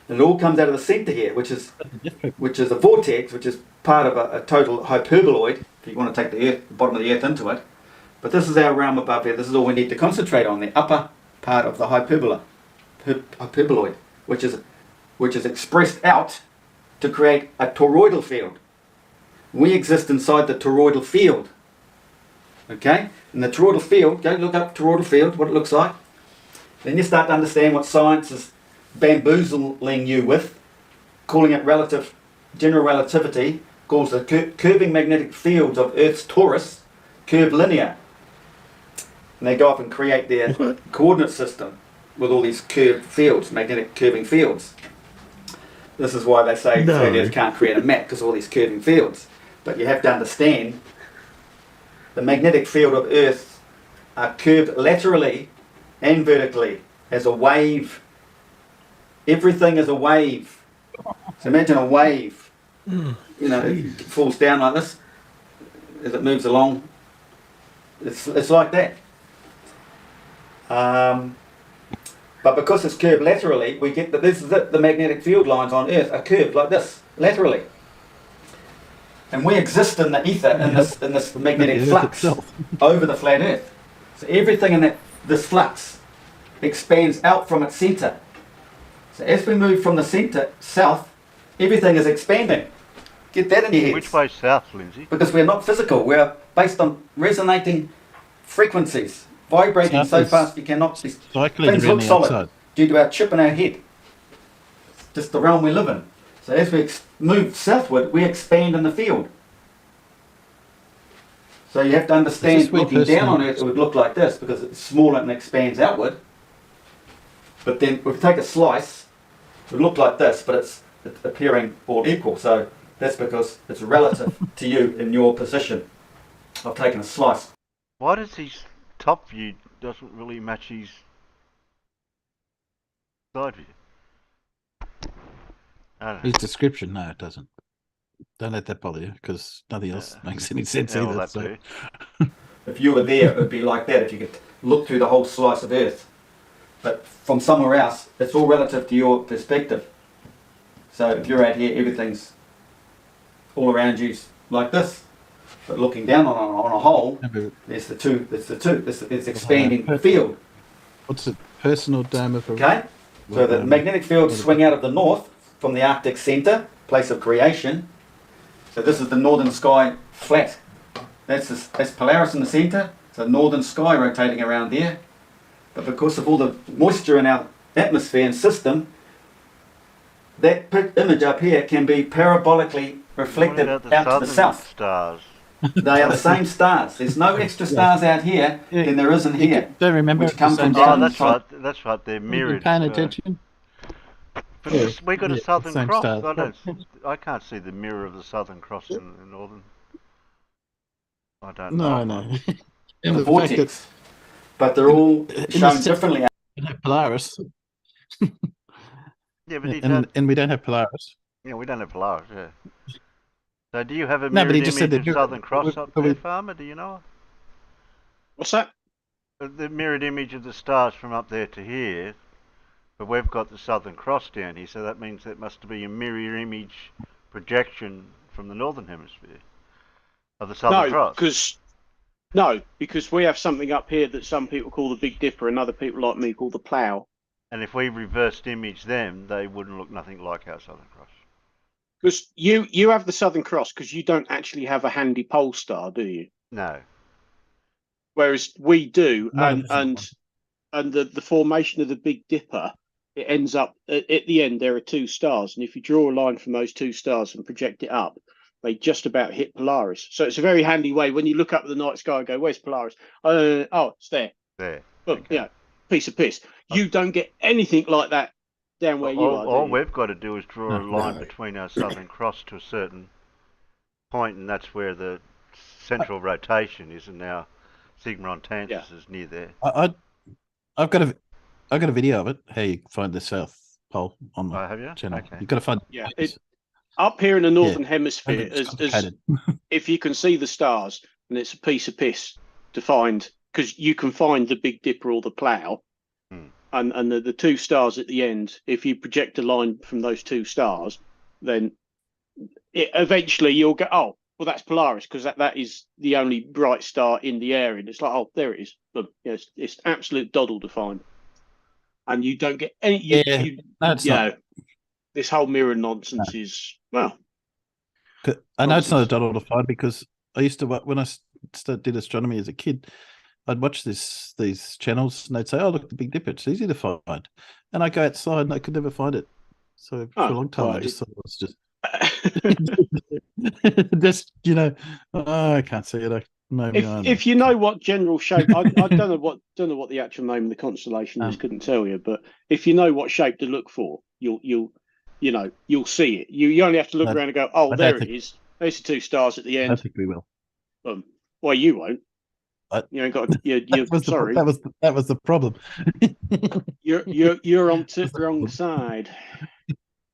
And it all comes out of the centre here, which is a vortex, which is part of a total hyperboloid, if you want to take the bottom of the earth into it. But this is our realm above here. This is all we need to concentrate on, the upper part of the hyperboloid, which is expressed out to create a toroidal field. We exist inside the toroidal field. Okay? In the toroidal field, go look up toroidal field, what it looks like. Then you start to understand what science is bamboozling you with, calling it general relativity, calls the curving magnetic fields of Earth's torus curve linear. And they go up and create their coordinate system with all these curved fields, magnetic curving fields. This is why they say flat Earth can't create a map, because of all these curving fields. But you have to understand the magnetic field of Earth are curved laterally and vertically as a wave. Everything is a wave. So imagine a wave. It falls down like this as it moves along. It's like that. But because it's curved laterally, we get that this is it. The magnetic field lines on Earth are curved like this, laterally. And we exist in the ether, in this magnetic flux over the flat Earth. So everything in this flux expands out from its centre. So as we move from the centre south, everything is expanding. Get that in your head. Which way south, Lindsay? Because we're not physical. We're based on resonating frequencies, vibrating so fast you cannot see. Things look solid due to our chip in our head. It's just the realm we live in. So as we move southward, we expand in the field. So you have to understand, looking down on Earth, it would look like this because it's smaller and expands outward. But then if we take a slice, it would look like this, but it's appearing all equal. So that's because it's relative to you in your position. I've taken a slice. Why does his top view doesn't really match his side view? His description, no, it doesn't. Don't let that bother you, because nothing else makes any sense either. So. If you were there, it would be like that, if you could look through the whole slice of Earth. But from somewhere else, it's all relative to your perspective. So if you're out here, everything's all around you's like this. But looking down on a hole, there's the two. It's expanding field. What's it? Personal dome of Okay. So the magnetic fields swing out of the north from the Arctic centre, place of creation. So this is the northern sky flat. That's Polaris in the centre. It's a northern sky rotating around there. But because of all the moisture in our atmosphere and system, that image up here can be parabolically reflected out to the south. Stars. They are the same stars. There's no extra stars out here than there is in here. Don't remember. Which come from down. That's right. That's right. They're mirrored. Paying attention. But we got a Southern Cross. Stars. I can't see the mirror of the Southern Cross in the northern. I don't know. No. In the vortex. But they're all shown differently. Polaris. Yeah, but and we don't have Polaris. Yeah, we don't have Polaris. Yeah. So do you have a mirrored image of Southern Cross up there, Farmer? Do you know? What's that? The mirrored image of the stars from up there to here, but we've got the Southern Cross down here, so that means that must be a mirror image projection from the Northern Hemisphere of the Southern Cross. Because we have something up here that some people call the Big Dipper and other people like me call the Plough. And if we reversed image them, they wouldn't look nothing like our Southern Cross. Because you have the Southern Cross because you don't actually have a handy pole star, do you? No. Whereas we do, and the formation of the Big Dipper, it ends up at the end there are two stars, and if you draw a line from those two stars and project it up, they just about hit Polaris. So it's a very handy way when you look up at the night sky and go, "Where's Polaris?" Oh, it's there. There. But okay. Piece of piss. You don't get anything like that down where you are. All we've got to do is draw a line between our Southern Cross to a certain point, and that's where the central rotation is, and now Sigma Octantis is near there. I've got a video of it. How you find the South Pole on my channel? Okay. You've got to find. Yeah, up here in the Northern Hemisphere, if you can see the stars, and it's a piece of piss to find, because you can find the Big Dipper or the Plough. And the two stars at the end, if you project a line from those two stars, then eventually you'll go, oh, well, that's Polaris, because that is the only bright star in the area. And it's like, oh, there it is. But it's absolute doddle to find. And you don't get any... this whole mirror nonsense is, well... I know it's not a doddle to find, because I used to, when I did astronomy as a kid, I'd watch these channels and they'd say, "Oh, look, the Big Dipper, it's easy to find." And I go outside and I could never find it. So for a long time, I just thought it was just, I can't see it. If you know what general shape, I don't know what the actual name of the constellation is. Couldn't tell you, but if you know what shape to look for, you'll see it. You only have to look around and go, "Oh, there it is. There's the two stars at the end." I think we will. Well, you won't. You ain't got. Sorry. That was the problem. You're on the wrong side.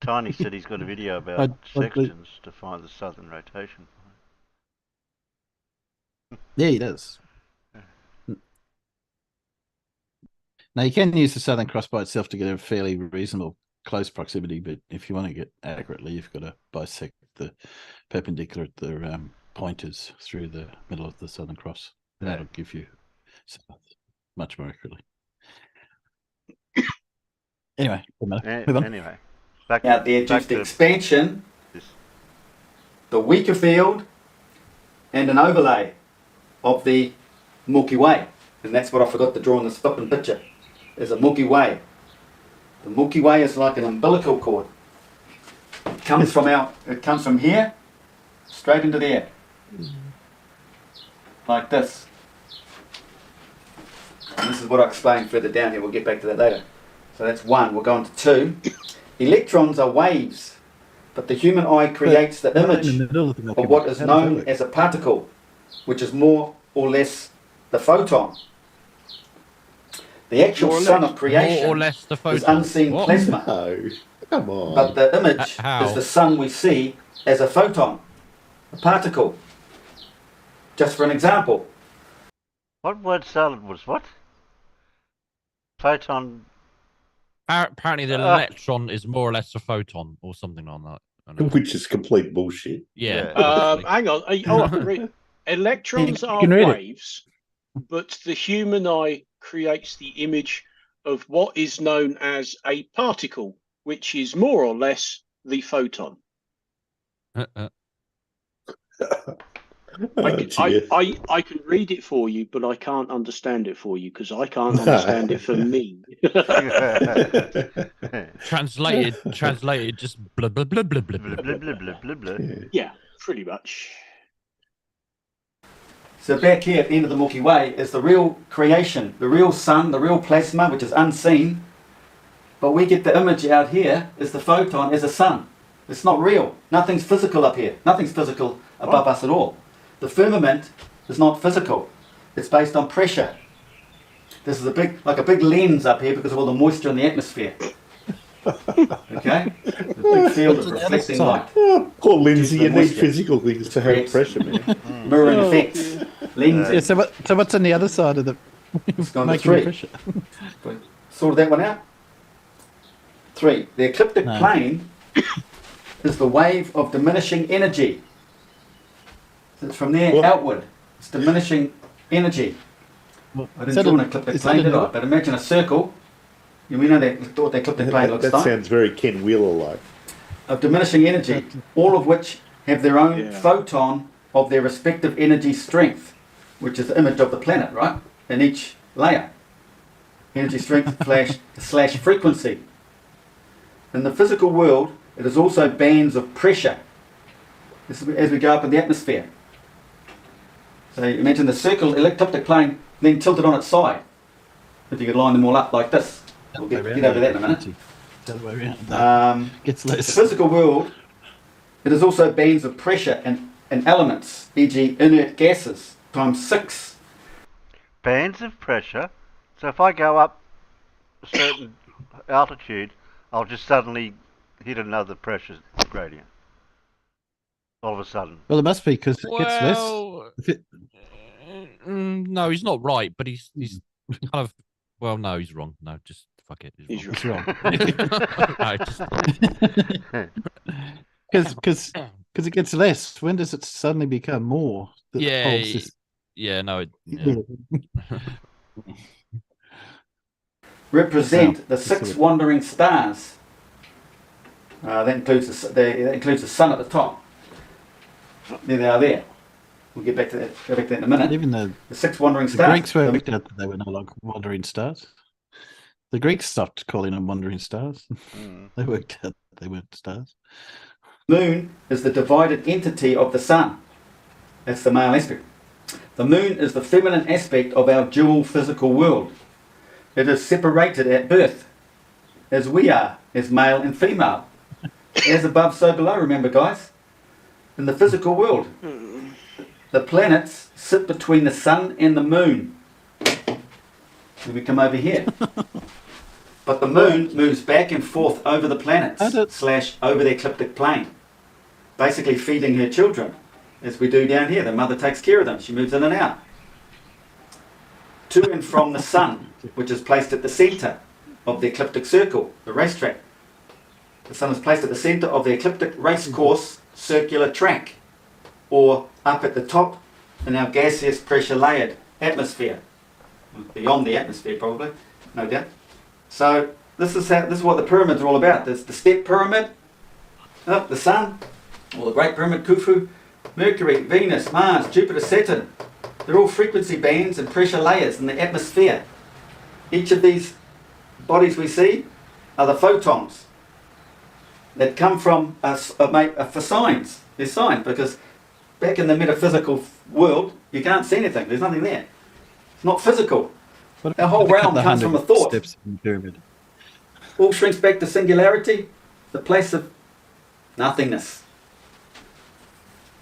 Tiny said he's got a video about sextants to find the southern rotation. Yeah, he does. Now you can use the Southern Cross by itself to get a fairly reasonable close proximity, but if you want to get accurately, you've got to bisect the perpendicular at the pointers through the middle of the Southern Cross. That'll give you much more accurately. Anyway, move on. Anyway, out there, just expansion, the weaker field, and an overlay of the Milky Way. And that's what I forgot to draw in this flipping picture. There's a Milky Way. The Milky Way is like an umbilical cord. It comes from here straight into there. Like this. And this is what I explained further down here. We'll get back to that later. So that's one. We'll go on to two. Electrons are waves, but the human eye creates the image of what is known as a particle, which is more or less the photon. The actual sun of creation is unseen plasma. No, come on. But the image is the sun we see as a photon, a particle. Just for an example. What word salad was what? Photon. Apparently the electron is more or less a photon or something like that. Which is complete bullshit. Yeah. Hang on. I can read. Electrons You are can read it. waves, but the human eye creates the image of what is known as a particle, which is more or less the photon. I can read it for you, but I can't understand it for you because I can't understand it for me. Translated, just blah blah blah blah blah blah. Blah, blah, blah, blah, blah. Yeah, pretty much. So back here at the end of the Milky Way is the real creation, the real sun, the real plasma, which is unseen. But we get the image out here as the photon, as a sun. It's not real. Nothing's physical up here. Nothing's physical above us at all. The firmament is not physical. It's based on pressure. This is a big lens up here because of all the moisture in the atmosphere. Okay? The big field of reflecting light. Oh, poor Lindsay, you need moisture. physical things to have pressure, man. Mirroring effects. Lenses. Yeah, so what's on the other side of the It's gone to making 3. pressure? Sorted that one out? 3. The ecliptic plane is the wave of diminishing energy. So it's from there outward. It's diminishing energy. I didn't draw an ecliptic plane, did I? But imagine a circle. We know what the ecliptic plane looks That like. sounds very Ken Wheeler-like. Of diminishing energy, all of which have their own photon of their respective energy strength, which is the image of the planet, right? In each layer. Energy strength slash frequency. In the physical world, it is also bands of pressure as we go up in the atmosphere. So you imagine the circle ecliptic plane then tilted on its side. If you could line them all up like this. We'll get over that in a minute. The other way around. Gets The less. physical world, it is also bands of pressure and elements, e.g. inert gases, times 6. Bands of pressure. So if I go up a certain altitude, I'll just suddenly hit another pressure gradient. All of a sudden. Well, it must be because it gets less. No, he's not right, but he's kind of. Well, no, he's wrong. No, just fuck it. He's wrong. No, Because it gets less. When does it suddenly become more? That holds this- Represent the 6 wandering stars. That includes the sun at the top. There they are there. We'll get back to that. Go back to that in a minute. Even the 6 wandering The stars. Greeks worked out that they were no longer wandering stars. The Greeks stopped calling them wandering stars. They worked out that they weren't stars. Moon is the divided entity of the sun. That's the male aspect. The moon is the feminine aspect of our dual physical world. It is separated at birth, as we are, as male and female. As above, so below, remember, guys. In the physical world, the planets sit between the sun and the moon. When we come over here. But the moon moves back and forth over the planets, / over the ecliptic plane. Basically feeding her children, as we do down here. The mother takes care of them. She moves in and out. To and from the sun, which is placed at the centre of the ecliptic circle, the racetrack. The sun is placed at the centre of the ecliptic race course circular track, or up at the top in our gaseous pressure layered atmosphere. Beyond the atmosphere, probably, no doubt. So this is what the pyramids are all about. There's the step pyramid, the sun, or the great pyramid, Khufu, Mercury, Venus, Mars, Jupiter, Saturn. They're all frequency bands and pressure layers in the atmosphere. Each of these bodies we see are the photons that come from for signs. They're signs because back in the metaphysical world, you can't see anything. There's nothing there. It's not physical. Our whole realm comes from a thought. Steps in the pyramid. All shrinks back to singularity, the place of nothingness.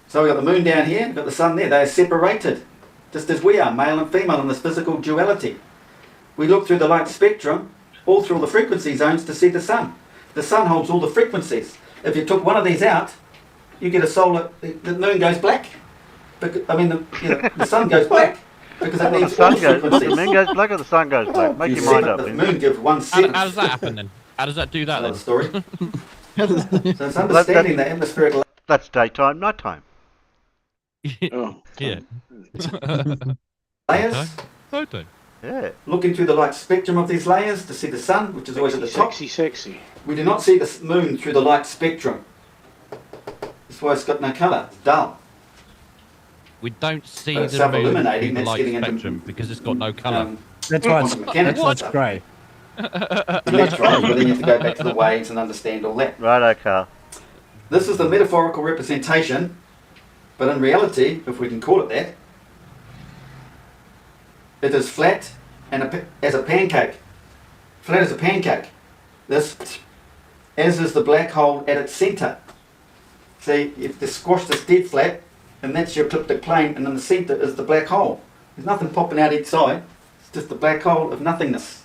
So we've got the moon down here, we've got the sun there. They are separated, just as we are, male and female, in this physical duality. We look through the light spectrum, all through all the frequency zones to see the sun. The sun holds all the frequencies. If you took one of these out, you get a solar, the moon goes black. The sun goes black. Because it needs all frequencies. The moon goes black or the sun goes black? Make your mind up. The moon gives one sentence. How does that happen then? How does that do that then? Another story. So it's understanding the atmospheric That's daytime, nighttime. Oh. Yeah. layers. Okay. Yeah. Looking through the light spectrum of these layers to see the sun, which is always at the top. Sexy. We do not see the moon through the light spectrum. That's why it's got no colour. It's dull. We don't see But it's the moon self-illuminating, through the that's light getting into, spectrum because it's got no colour. That's why quantum mechanics and it's stuff. grey. The electrons, but then you have to go back to the waves and understand all that. Righto, Carl. This is the metaphorical representation, but in reality, if we can call it that, it is flat and as a pancake. Flat as a pancake. This, as is the black hole at its centre. See, if they squash this dead flat, and that's your ecliptic plane, and in the centre is the black hole. There's nothing popping out each side. It's just the black hole of nothingness.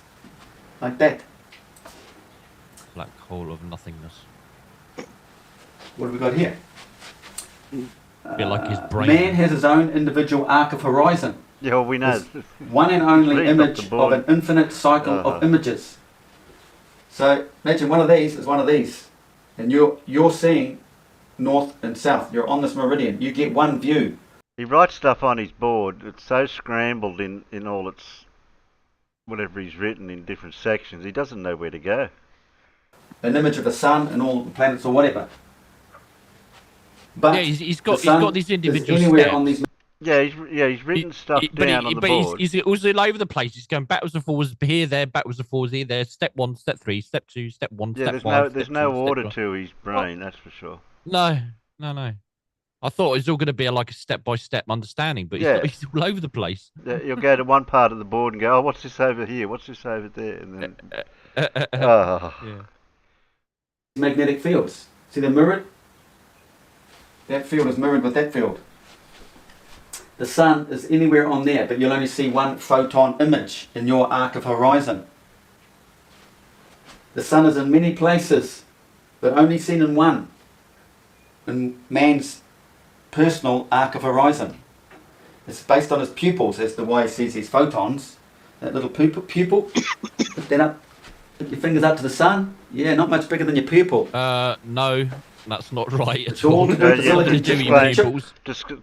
Like that. Black hole of nothingness. What have we got here? A bit like his brain. Man has his own individual arc of horizon. Yeah, well, we know. One and only Reading off image the of board. an infinite cycle of images. So imagine one of these is one of these, and you're seeing north and south. You're on this meridian. You get one view. He writes stuff on his board. It's so scrambled in all its whatever he's written in different sections. He doesn't know where to go. An image of the sun and all the planets or whatever. But Yeah, he's got the sun these is individual anywhere steps. on these. Yeah, he's written stuff down on the board. He's also all over the place. He's going backwards and forwards here, there, backwards and forwards here, there. Step 1, step 3, step 2, step 1, Yeah, step there's 5. there's step no 2, step order 1. to his brain, that's for sure. No. I thought it was all going to be like a step-by-step understanding, but Yeah. he's all over the place. You'll go to one part of the board and go, oh, what's this over here? What's this over there? And then, oh. Yeah. Magnetic fields. See, they're mirrored. That field is mirrored with that field. The sun is anywhere on there, but you'll only see one photon image in your arc of horizon. The sun is in many places, but only seen in one. In man's personal arc of horizon. It's based on his pupils as to why he sees these photons. That little pupil, put that up, put your fingers up to the sun. Yeah, not much bigger than your pupil. No, that's not right It's at all. all to do with the Yeah, silicon do chip. with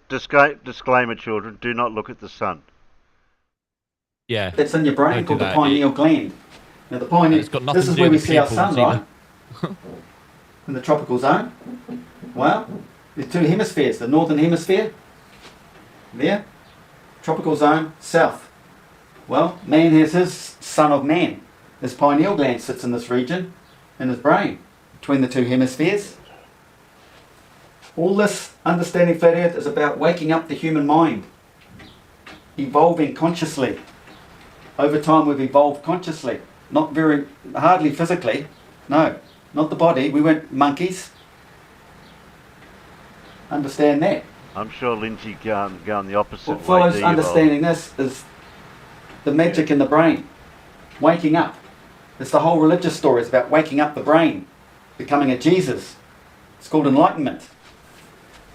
Disclaimer, disclaimer, children, do not look at the sun. Yeah. That's in your brain Don't do called the that. pineal gland. Now the pineal, It's got nothing this to is do where we with see our pupils sun, right? In the tropical zone. Well, there's two hemispheres. The northern hemisphere, there. Tropical zone, south. Well, man has his son of man. His pineal gland sits in this region, in his brain, between the two hemispheres. All this understanding flat earth is about waking up the human mind, evolving consciously. Over time we've evolved consciously, hardly physically, no, not the body, we weren't monkeys. Understand that. I'm sure Lindsay going the opposite What way. follows to evolve. understanding this is the magic in the brain, waking up. It's the whole religious story, it's about waking up the brain, becoming a Jesus. It's called enlightenment.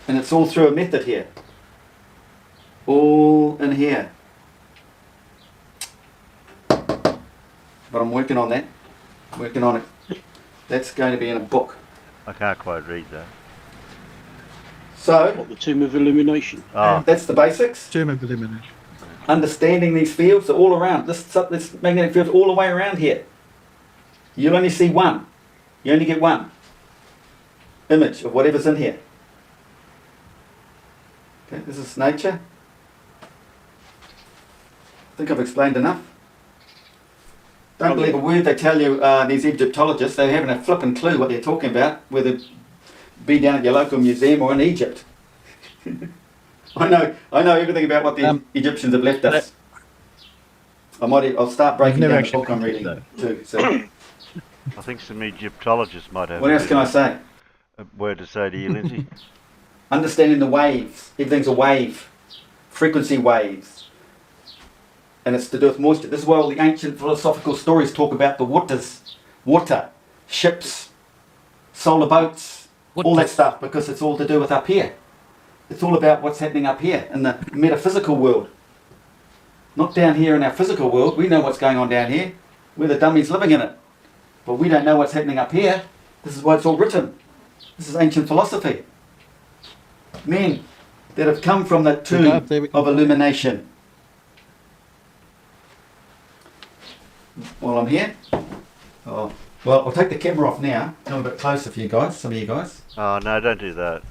And it's all through a method here. All in here. But I'm working on that. Working on it. That's going to be in a book. I can't quite read that. So, What, the Tomb of Illumination? Oh, that's the basics. Tomb of Elimination. Understanding these fields are all around. This magnetic field all the way around here. You'll only see one. You only get one image of whatever's in here. Okay, this is nature. I think I've explained enough. Don't believe a word they tell you, these Egyptologists. They haven't a flipping clue what they're talking about, whether it be down at your local museum or in Egypt. I know everything about what the Egyptians have left us. I'll start breaking never down the actually book I'm read reading it, too. So, I think some Egyptologists might have what else can I say? a word to say to you, Lindsay. Understanding the waves. Everything's a wave. Frequency waves. And it's to do with moisture. This is why all the ancient philosophical stories talk about the waters. Water. Ships. Solar boats. All that stuff, because it's all to do with up here. It's all about what's happening up here in the metaphysical world. Not down here in our physical world. We know what's going on down here. We're the dummies living in it. But we don't know what's happening up here. This is why it's all written. This is ancient philosophy. Men that have come from the tomb of illumination. While I'm here, oh, well, I'll take the camera off now. Come a bit closer for you guys, some of you guys. Oh, no, don't do that.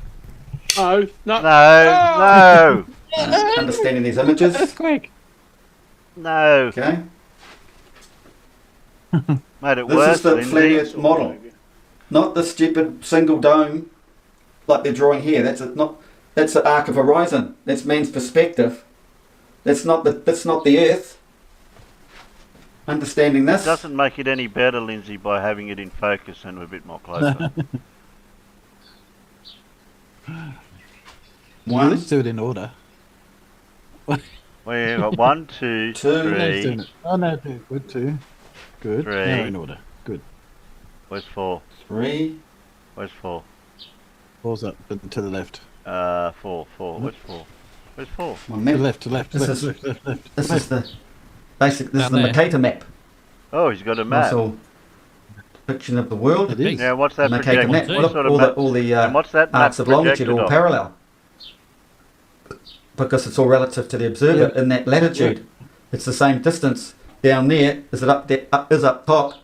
No, no. No, no, Understanding these images. Earthquake. no. Okay. Made it This worse, is the Lindsay. flat Earth model, not the stupid single dome like they're drawing here. That's the arc of horizon. That's man's perspective. That's not the Earth. Understanding this It doesn't make it any better, Lindsay, by having it in focus and a bit more closer. Well, let's do it in order. We've got 1, 2, Two. Let's do 3. it. Oh no, two. Good, 2. Good. Three. Now in order. Good. Where's 4? 3. Where's 4? 4's up to the left. 4. Where's 4? Where's 4? One To map. the left, to the left, This left, is- left, left, left. This is the basic. This is Down the there. Mercator map. Oh, he's got a map. That's all depiction of the world. It is. Now, what's that Mercator projected? map. Two. Well, What sort of all map? the And what's that map arcs of longitude projected all off? parallel, because it's all relative to the observer in that latitude. It's the same distance down there as it up there is up top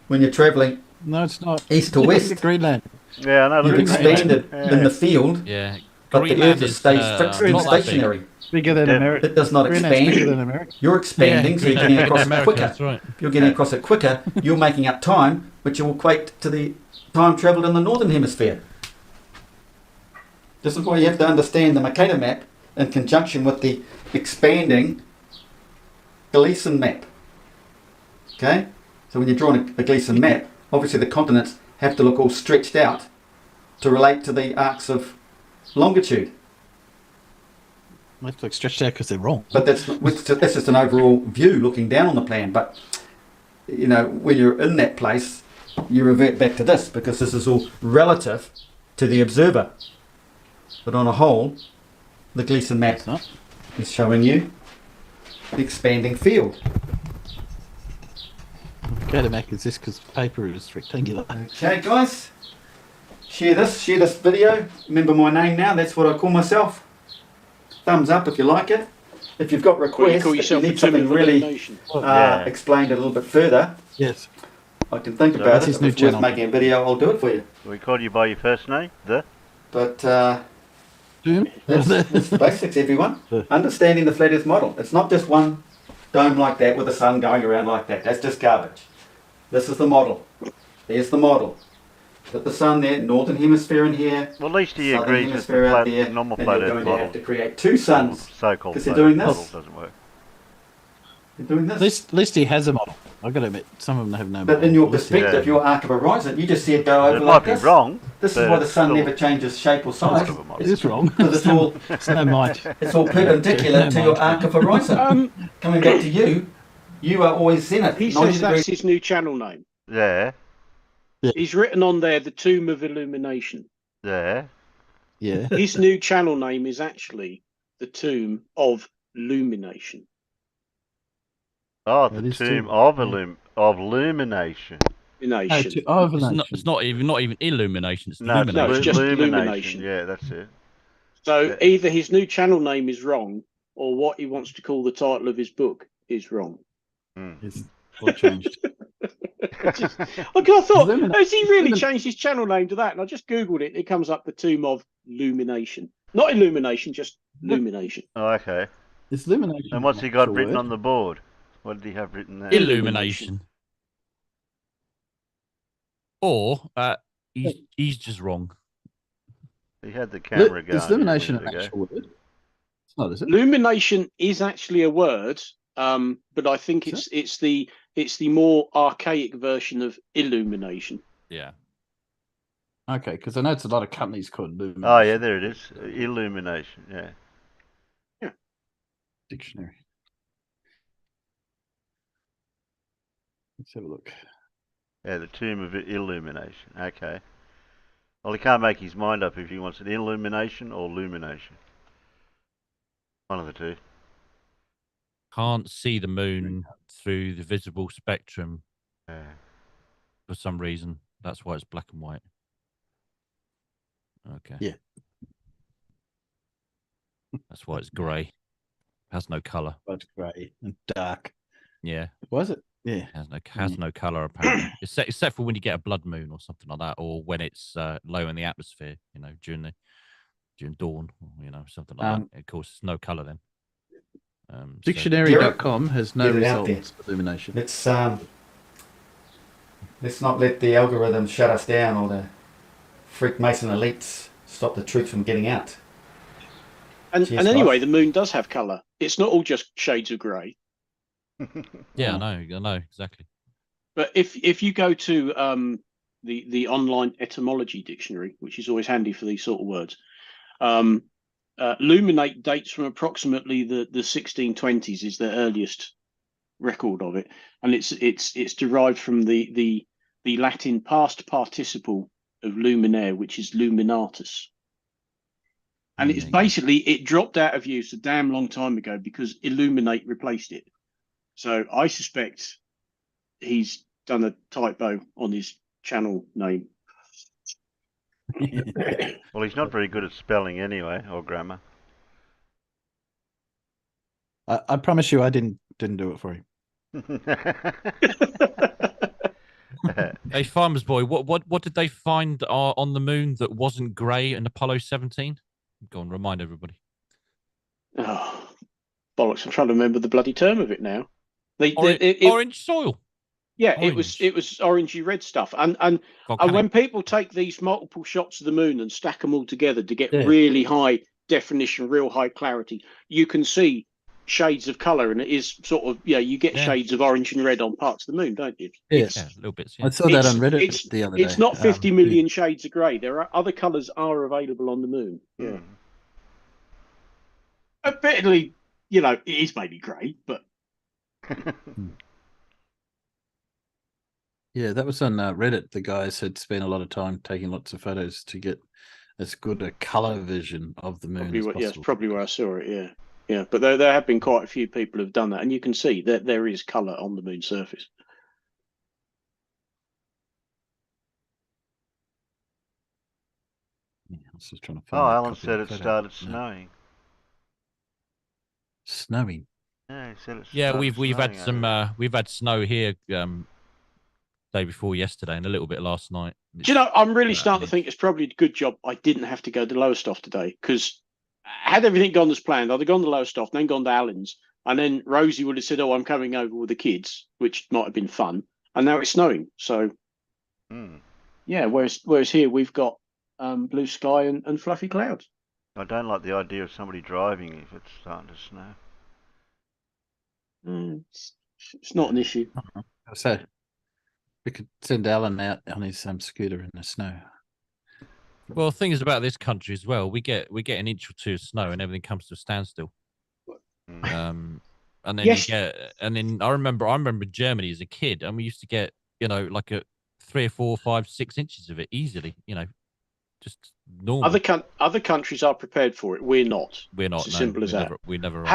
when you're travelling No, it's not. east to Look west. at Greenland. Yeah, I know. You've Look at expanded that. in the field, Yeah. but the Greenland Earth is, stays not fixed and that big. stationary. Bigger than Yeah. America. It does not Greenland's bigger than expand. America. You're expanding, so you're getting across it America, quicker. that's right. If you're getting across it quicker, you're making up time, which will equate to the time travelled in the northern hemisphere. This is why you have to understand the Mercator map in conjunction with the expanding Gleason map. Okay? So when you're drawing a Gleason map, obviously the continents have to look all stretched out to relate to the arcs of longitude. They have to look stretched out because they're wrong. But that's just an overall view looking down on the plan. But you know, when you're in that place, you revert back to this because this is all relative to the observer. But on a whole, the Gleason map It's not. is showing you the expanding field. Catamac is this because paper is rectangular. Okay, guys, share this video. Remember my name now. That's what I call myself. Thumbs up if you like it. If you've got Well, you requests, call if you yourself the need Tomb something of really Illumination. Yeah. explained a little bit further, Yes. I can think So about that's it. his If new it's worth channel. making a video, I'll do it for you. We call you by your first name? But Doom? that's the basics, everyone. Understanding the flat Earth model. It's not just one dome like that with the sun going around like that. That's just garbage. This is the model. There's the model. Got the sun there, northern hemisphere in here, Well, at least he southern agrees with the hemisphere out there, normal and flat you're Earth going to have model. to create two suns. So-called 'Cause they're flat doing Earth this. model doesn't work. You're doing At this. least he has a model. I've got to admit, some of them have no But model. in your At least he- perspective, your arc of horizon, you just see it go over It like might be this. wrong. This is but why the sun still never changes shape or size. sort of a model. It is wrong. Because it's all It's no mind. it's all perpendicular to your arc of horizon. Coming back to you, you are always zenith. He 90 says that's degrees. his new channel name. Yeah, He's written on there the Tomb of Illumination. yeah. Yeah. His new channel name is actually the Tomb of Illumination. Oh, That the is tomb true. of illumination. Illumination. It's not even illumination. It's No, illumination. No, it's just illumination. illumination. Yeah, that's it. So Yeah. either his new channel name is wrong, or what he wants to call the title of his book is wrong. It's all changed. Okay, I thought, Illumina- has he really Illumina- changed his channel name to that? And I just googled it. It comes up the Tomb of Illumination, not Illumination, just Illumination. Oh, okay. It's illumination. And what's he got written on the board? What did he have written there? Illumination. Or he's just wrong. He had the camera going. Is illumination a an minute ago. actual word? It's not, is it? Illumination is actually a word, but I think Is it's the more archaic version of illumination. Yeah. Okay, because I know it's a lot of companies called illumination. Oh, yeah, there it is. Illumination, yeah. Dictionary. Let's have a look. Yeah, the Tomb of Illumination. Okay. Well, he can't make his mind up if he wants it illumination or illumination. One of the two. Can't see the moon through the visible spectrum Yeah. for some reason. That's why it's black and white. Okay. Yeah. That's why it's grey. Has no colour. But grey and dark. Yeah. Was it? Yeah. Has no colour apparently. except for when you get a blood moon or something like that, or when it's low in the atmosphere. You know, during dawn, or, you know, something like that. Of course, it's no colour then. Dictionary.com has no Get it out results for illumination. Let's not let the algorithm shut us down, or the freak Mason elites stop the truth from getting out. And Cheers, anyway, guys. the moon does have colour. It's not all just shades of grey. Yeah, I know exactly. But if you go to the online etymology dictionary, which is always handy for these sort of words, luminate dates from approximately the 1620s is the earliest record of it, and it's derived from the Latin past participle of luminaire, which is luminatus. And it's basically, it dropped out of use a damn long time ago because illuminate replaced it. So I suspect he's done a typo on his channel name. Well, he's not very good at spelling anyway, or grammar. I promise you, I didn't do it for him. Hey, Farmer's Boy, what did they find on the moon that wasn't grey in Apollo 17? Go on, remind everybody. Oh, bollocks! I'm trying to remember the bloody term of it now. Orange soil. Yeah, Orange. it was orangey red stuff, and when people take these multiple shots of the moon and stack them all together to get really high definition, real high clarity, you can see shades of colour, and it is sort of you get shades of orange and red on parts of the moon, don't you? Yes, little bits. Yeah. I saw that on Reddit the other day. It's not 50 million shades of grey. There are other colours are available on the moon. Yeah, admittedly, it is maybe grey, but. Yeah, that was on Reddit. The guys had spent a lot of time taking lots of photos to get as good a color vision of the moon as possible. Yes, probably where I saw it. Yeah. But there have been quite a few people who've done that, and you can see that there is color on the moon's surface. Yeah, I was just trying to find. Alan said it started snowing. Snowing. Yeah, he said it. Yeah, we've had snow here. Day before yesterday and a little bit last night. Do you know, I'm really starting to think it's probably a good job I didn't have to go to Lowestoft today, because had everything gone as planned, I'd have gone to Lowestoft, then gone to Allen's, and then Rosie would have said, "Oh, I'm coming over with the kids," which might have been fun. And now it's snowing, so yeah. Whereas here we've got blue sky and fluffy clouds. I don't like the idea of somebody driving if it's starting to snow. It's not an issue. So we could send Alan out on his scooter in the snow. Well, the thing is about this country as well, we get an inch or two of snow and everything comes to a standstill. And then I remember Germany as a kid, and we used to get like a 3 or 4 or 5, 6 inches of it easily. Just normal. Other countries are prepared for it. We're not. It's as simple as that. We never.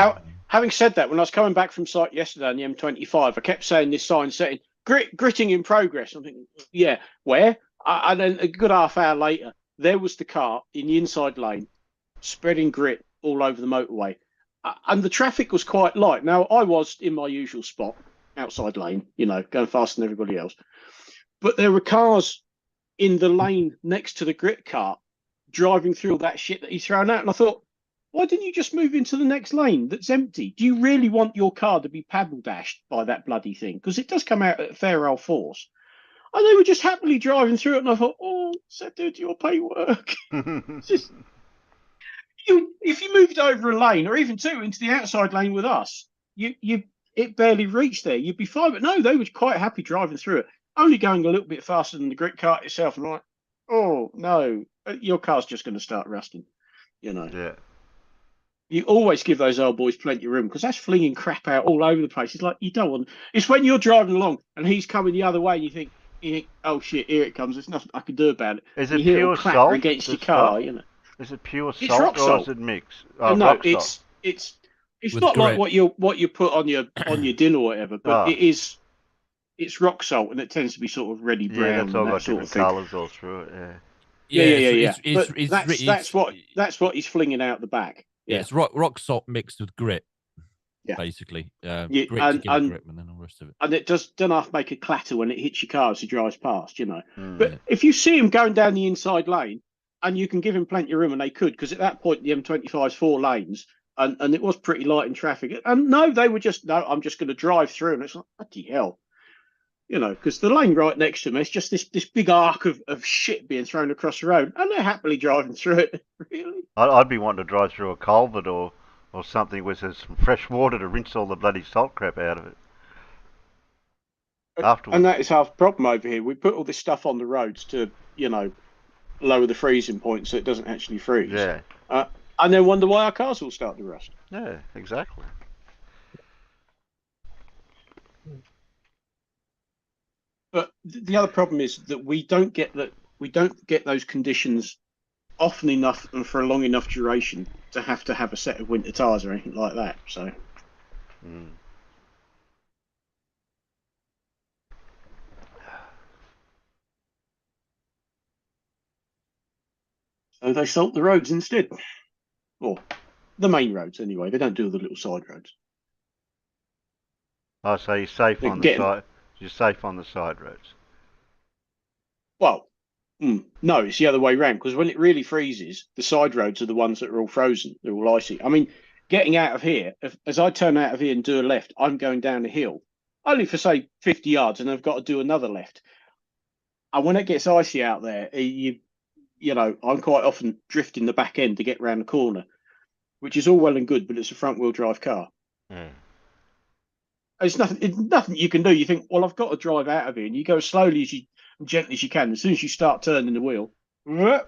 Having said that, when I was coming back from site yesterday on the M25, I kept saying this sign saying gritting in progress. I'm thinking, yeah, where? And then a good half hour later, there was the car in the inside lane, spreading grit all over the motorway. And the traffic was quite light. Now, I was in my usual spot, outside lane, going faster than everybody else. But there were cars in the lane next to the grit cart driving through all that shit that he's thrown out. And I thought, why didn't you just move into the next lane that's empty? Do you really want your car to be paddle dashed by that bloody thing? Because it does come out at a fair old force. And they were just happily driving through it. And I thought, so dude, your pay work. Just, if you moved over a lane or even two into the outside lane with us, it barely reached there. You'd be fine. But no, they were quite happy driving through it, only going a little bit faster than the grit cart itself. And I'm like, oh no, your car's just going to start rusting. Yeah. You always give those old boys plenty of room, because that's flinging crap out all over the place. It's like, you don't want. It's when you're driving along and he's coming the other way, and you think, oh shit, here it comes. There's nothing I can do about it. Is it pure salt against your car? Is it pure It's salt rock salt. or is it mixed? No, it's not With like grit. what you put on your dinner or whatever, but it is. it's rock salt, and it tends to be sort of reddy brown Yeah, that's all and that got sort different of thing. colours all through it. Yeah. Yeah. It's, But it's that's what he's flinging out the back. Yeah, Yeah, it's rock salt mixed with grit. Yeah. Basically, Yeah, grit to give it grip, and then all the rest of it. and it doesn't half make a clatter when it hits your car as he drives past, you know. But Yeah. if you see him going down the inside lane, and you can give him plenty of room, and they could, because at that point the M25 is 4 lanes, and it was pretty light in traffic. And no, they were just, no, I'm just going to drive through, and it's like, bloody hell. You know, because the lane right next to me is just this big arc of shit being thrown across the road, and they're happily driving through it. Really? I'd be wanting to drive through a culvert or something where there's some fresh water to rinse all the bloody salt crap out of it. Afterwards. And that is half the problem over here. We put all this stuff on the roads to, you know, lower the freezing point so it doesn't actually freeze. Yeah. And then wonder why our cars will start to rust. Yeah, exactly. But the other problem is that we don't get those conditions often enough and for a long enough duration to have a set of winter tyres or anything like that. So. So they salt the roads instead. Or the main roads anyway. They don't do the little side roads. Oh, so you're safe on the side. You're safe on the side roads. Well, no, it's the other way around, because when it really freezes, the side roads are the ones that are all frozen. They're all icy. I mean, getting out of here, as I turn out of here and do a left, I'm going down a hill, only for, say, 50 yards, and I've got to do another left. And when it gets icy out there, you know, I'm quite often drifting the back end to get round the corner, which is all well and good, but it's a front-wheel drive car. It's nothing you can do. You think, well, I've got to drive out of here, and you go as slowly as gently as you can. As soon as you start turning the wheel, round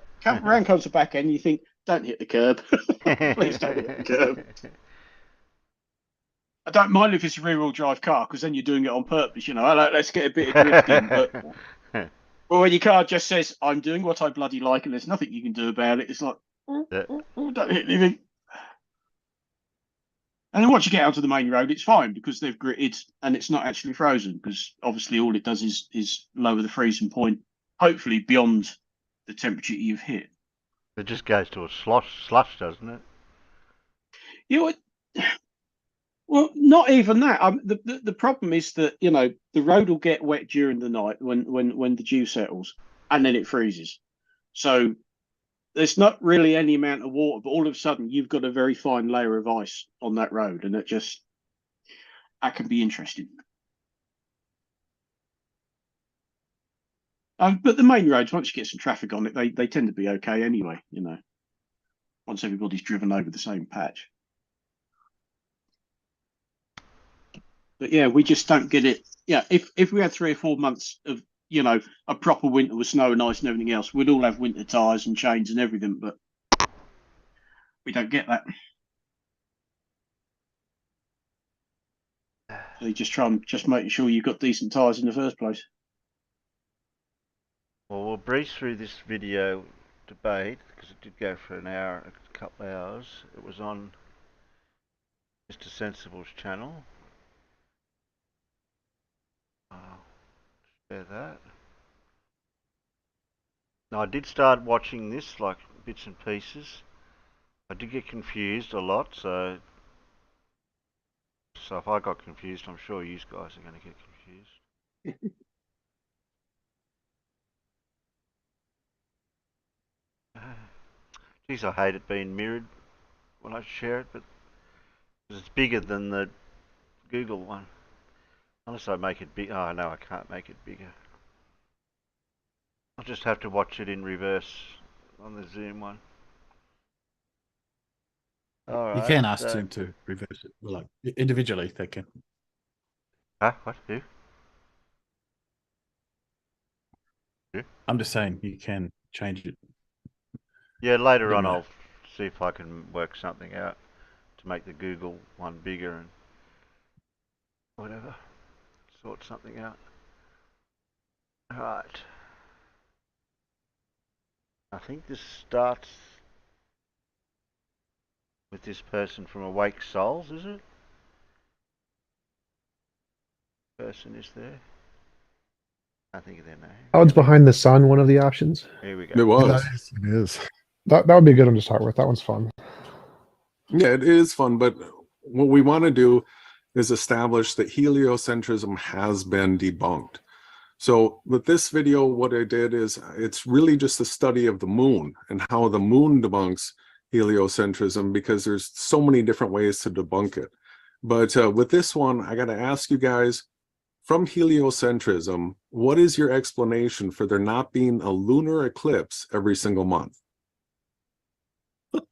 comes the back end. You think, don't hit the curb. Please don't hit the curb. I don't mind if it's a rear-wheel drive car, because then you're doing it on purpose. You know, let's get a bit of drifting. But when your car just says, I'm doing what I bloody like, and there's nothing you can do about it, it's like, don't hit anything. And then once you get onto the main road, it's fine because they've gritted and it's not actually frozen, because obviously all it does is lower the freezing point, hopefully beyond the temperature you've hit. It just goes to a slush, doesn't it? You know, well, not even that. The problem is that, you know, the road will get wet during the night when the dew settles, and then it freezes. So there's not really any amount of water, but all of a sudden you've got a very fine layer of ice on that road, and that can be interesting. But the main roads, once you get some traffic on it, they tend to be okay anyway, you know, once everybody's driven over the same patch. But yeah, we just don't get it. Yeah, if we had 3 or 4 months of, you know, a proper winter with snow and ice and everything else, we'd all have winter tyres and chains and everything, but we don't get that. So you just try and making sure you've got decent tyres in the first place. Well, we'll breeze through this video debate because it did go for a couple of hours. It was on Mr. Sensible's channel. Spare that. Now, I did start watching this, like, bits and pieces. I did get confused a lot, so if I got confused, I'm sure you guys are going to get confused. Geez, I hate it being mirrored when I share it, but it's bigger than the Google one. Unless I make it big. Oh, no, I can't make it bigger. I'll just have to watch it in reverse on the Zoom one. All right, you can ask Zoom to reverse it, like individually. They can. Huh? What? Who? I'm just saying you can change it. Yeah, later on I'll see if I can work something out to make the Google one bigger and whatever. Sort something out. Alright. I think this starts with this person from Awake Souls, is it? Person is there. I think of their name. Clouds behind the sun, one of the options. Here we go. It was. It is. That would be a good one to start with. That one's fun. Yeah, it is fun, but what we want to do is establish that heliocentrism has been debunked. So with this video, what I did is it's really just a study of the moon and how the moon debunks heliocentrism, because there's so many different ways to debunk it. But with this one, I got to ask you guys, from heliocentrism, what is your explanation for there not being a lunar eclipse every single month?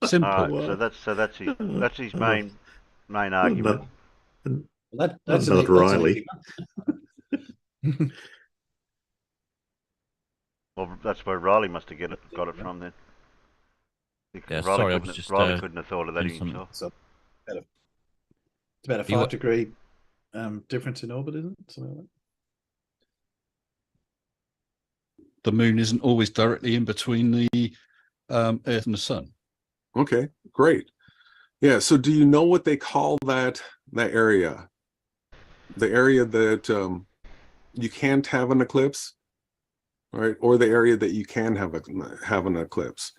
Simple. That's his main argument. That's not Riley. Well, that's where Riley must have got it from then. Yeah, Riley sorry, Riley couldn't have thought of that himself. So it's about a 5-degree difference in orbit, isn't it? Something like that. The moon isn't always directly in between the Earth and the sun. Okay, great. Yeah, so do you know what they call that area? The area that you can't have an eclipse, right? Or the area that you can have an eclipse.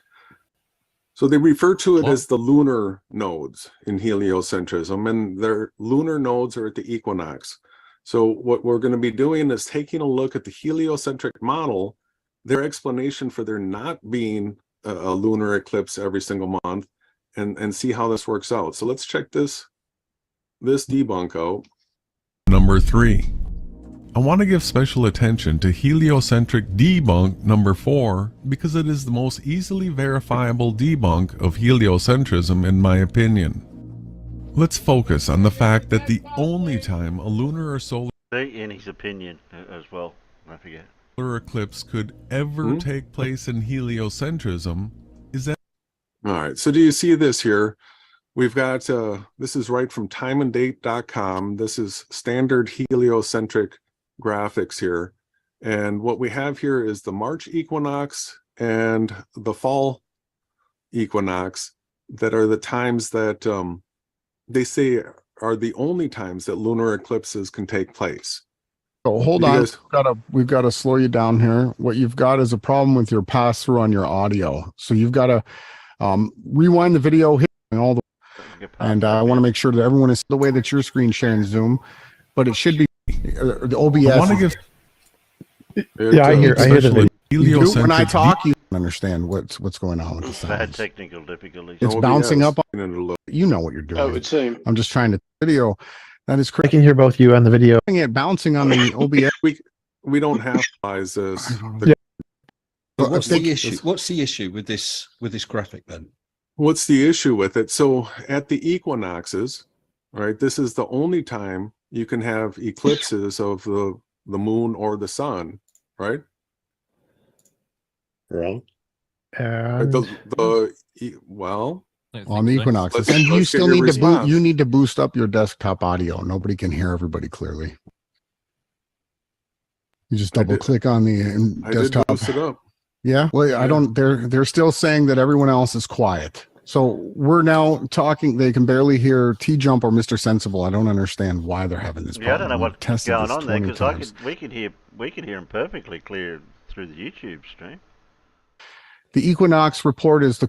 So they refer to it as the lunar nodes in heliocentrism, and their lunar nodes are at the equinox. So what we're going to be doing is taking a look at the heliocentric model, their explanation for there not being a lunar eclipse every single month, and see how this works out. So let's check this debunk out. Number 3. I want to give special attention to heliocentric debunk number 4 because it is the most easily verifiable debunk of heliocentrism in my opinion. Let's focus on the fact that the only time a lunar or solar In his opinion as well, I forget. eclipse could ever take place in heliocentrism is that. All right, so do you see this here? We've got, this is right from timeanddate.com. This is standard heliocentric graphics here. And what we have here is the March equinox and the fall equinox that are the times that they say are the only times that lunar eclipses can take place. So hold on, we've got to slow you down here. What you've got is a problem with your pass through on your audio. So you've got to rewind the video, hit all the, and I want to make sure that everyone is the way that your screen sharing Zoom, but it should be the OBS. I want to give. Yeah, I hear the video. When I talk, you don't understand what's going on with the sounds. Bad technical difficulties. It's bouncing up. You know what you're doing. Oh, it would seem. I'm just trying to video. That is crazy. I can hear both you and the video. It bouncing on the OBS. We don't have this. Yeah. But what's the issue? What's the issue with this graphic then? What's the issue with it? So at the equinoxes, right, this is the only time you can have eclipses of the moon or the sun, right? Wrong. And well, on the equinoxes, and you still need to boot. You need to boost up your desktop audio. Nobody can hear everybody clearly. You just double click on the desktop. I did boost it up. Yeah. Well, I don't. They're still saying that everyone else is quiet. So we're now talking. They can barely hear T-Jump or Mr. Sensible. I don't understand why they're having this problem. Yeah, I don't know what's going on there because we could hear him perfectly clear through the YouTube stream. The equinox report is the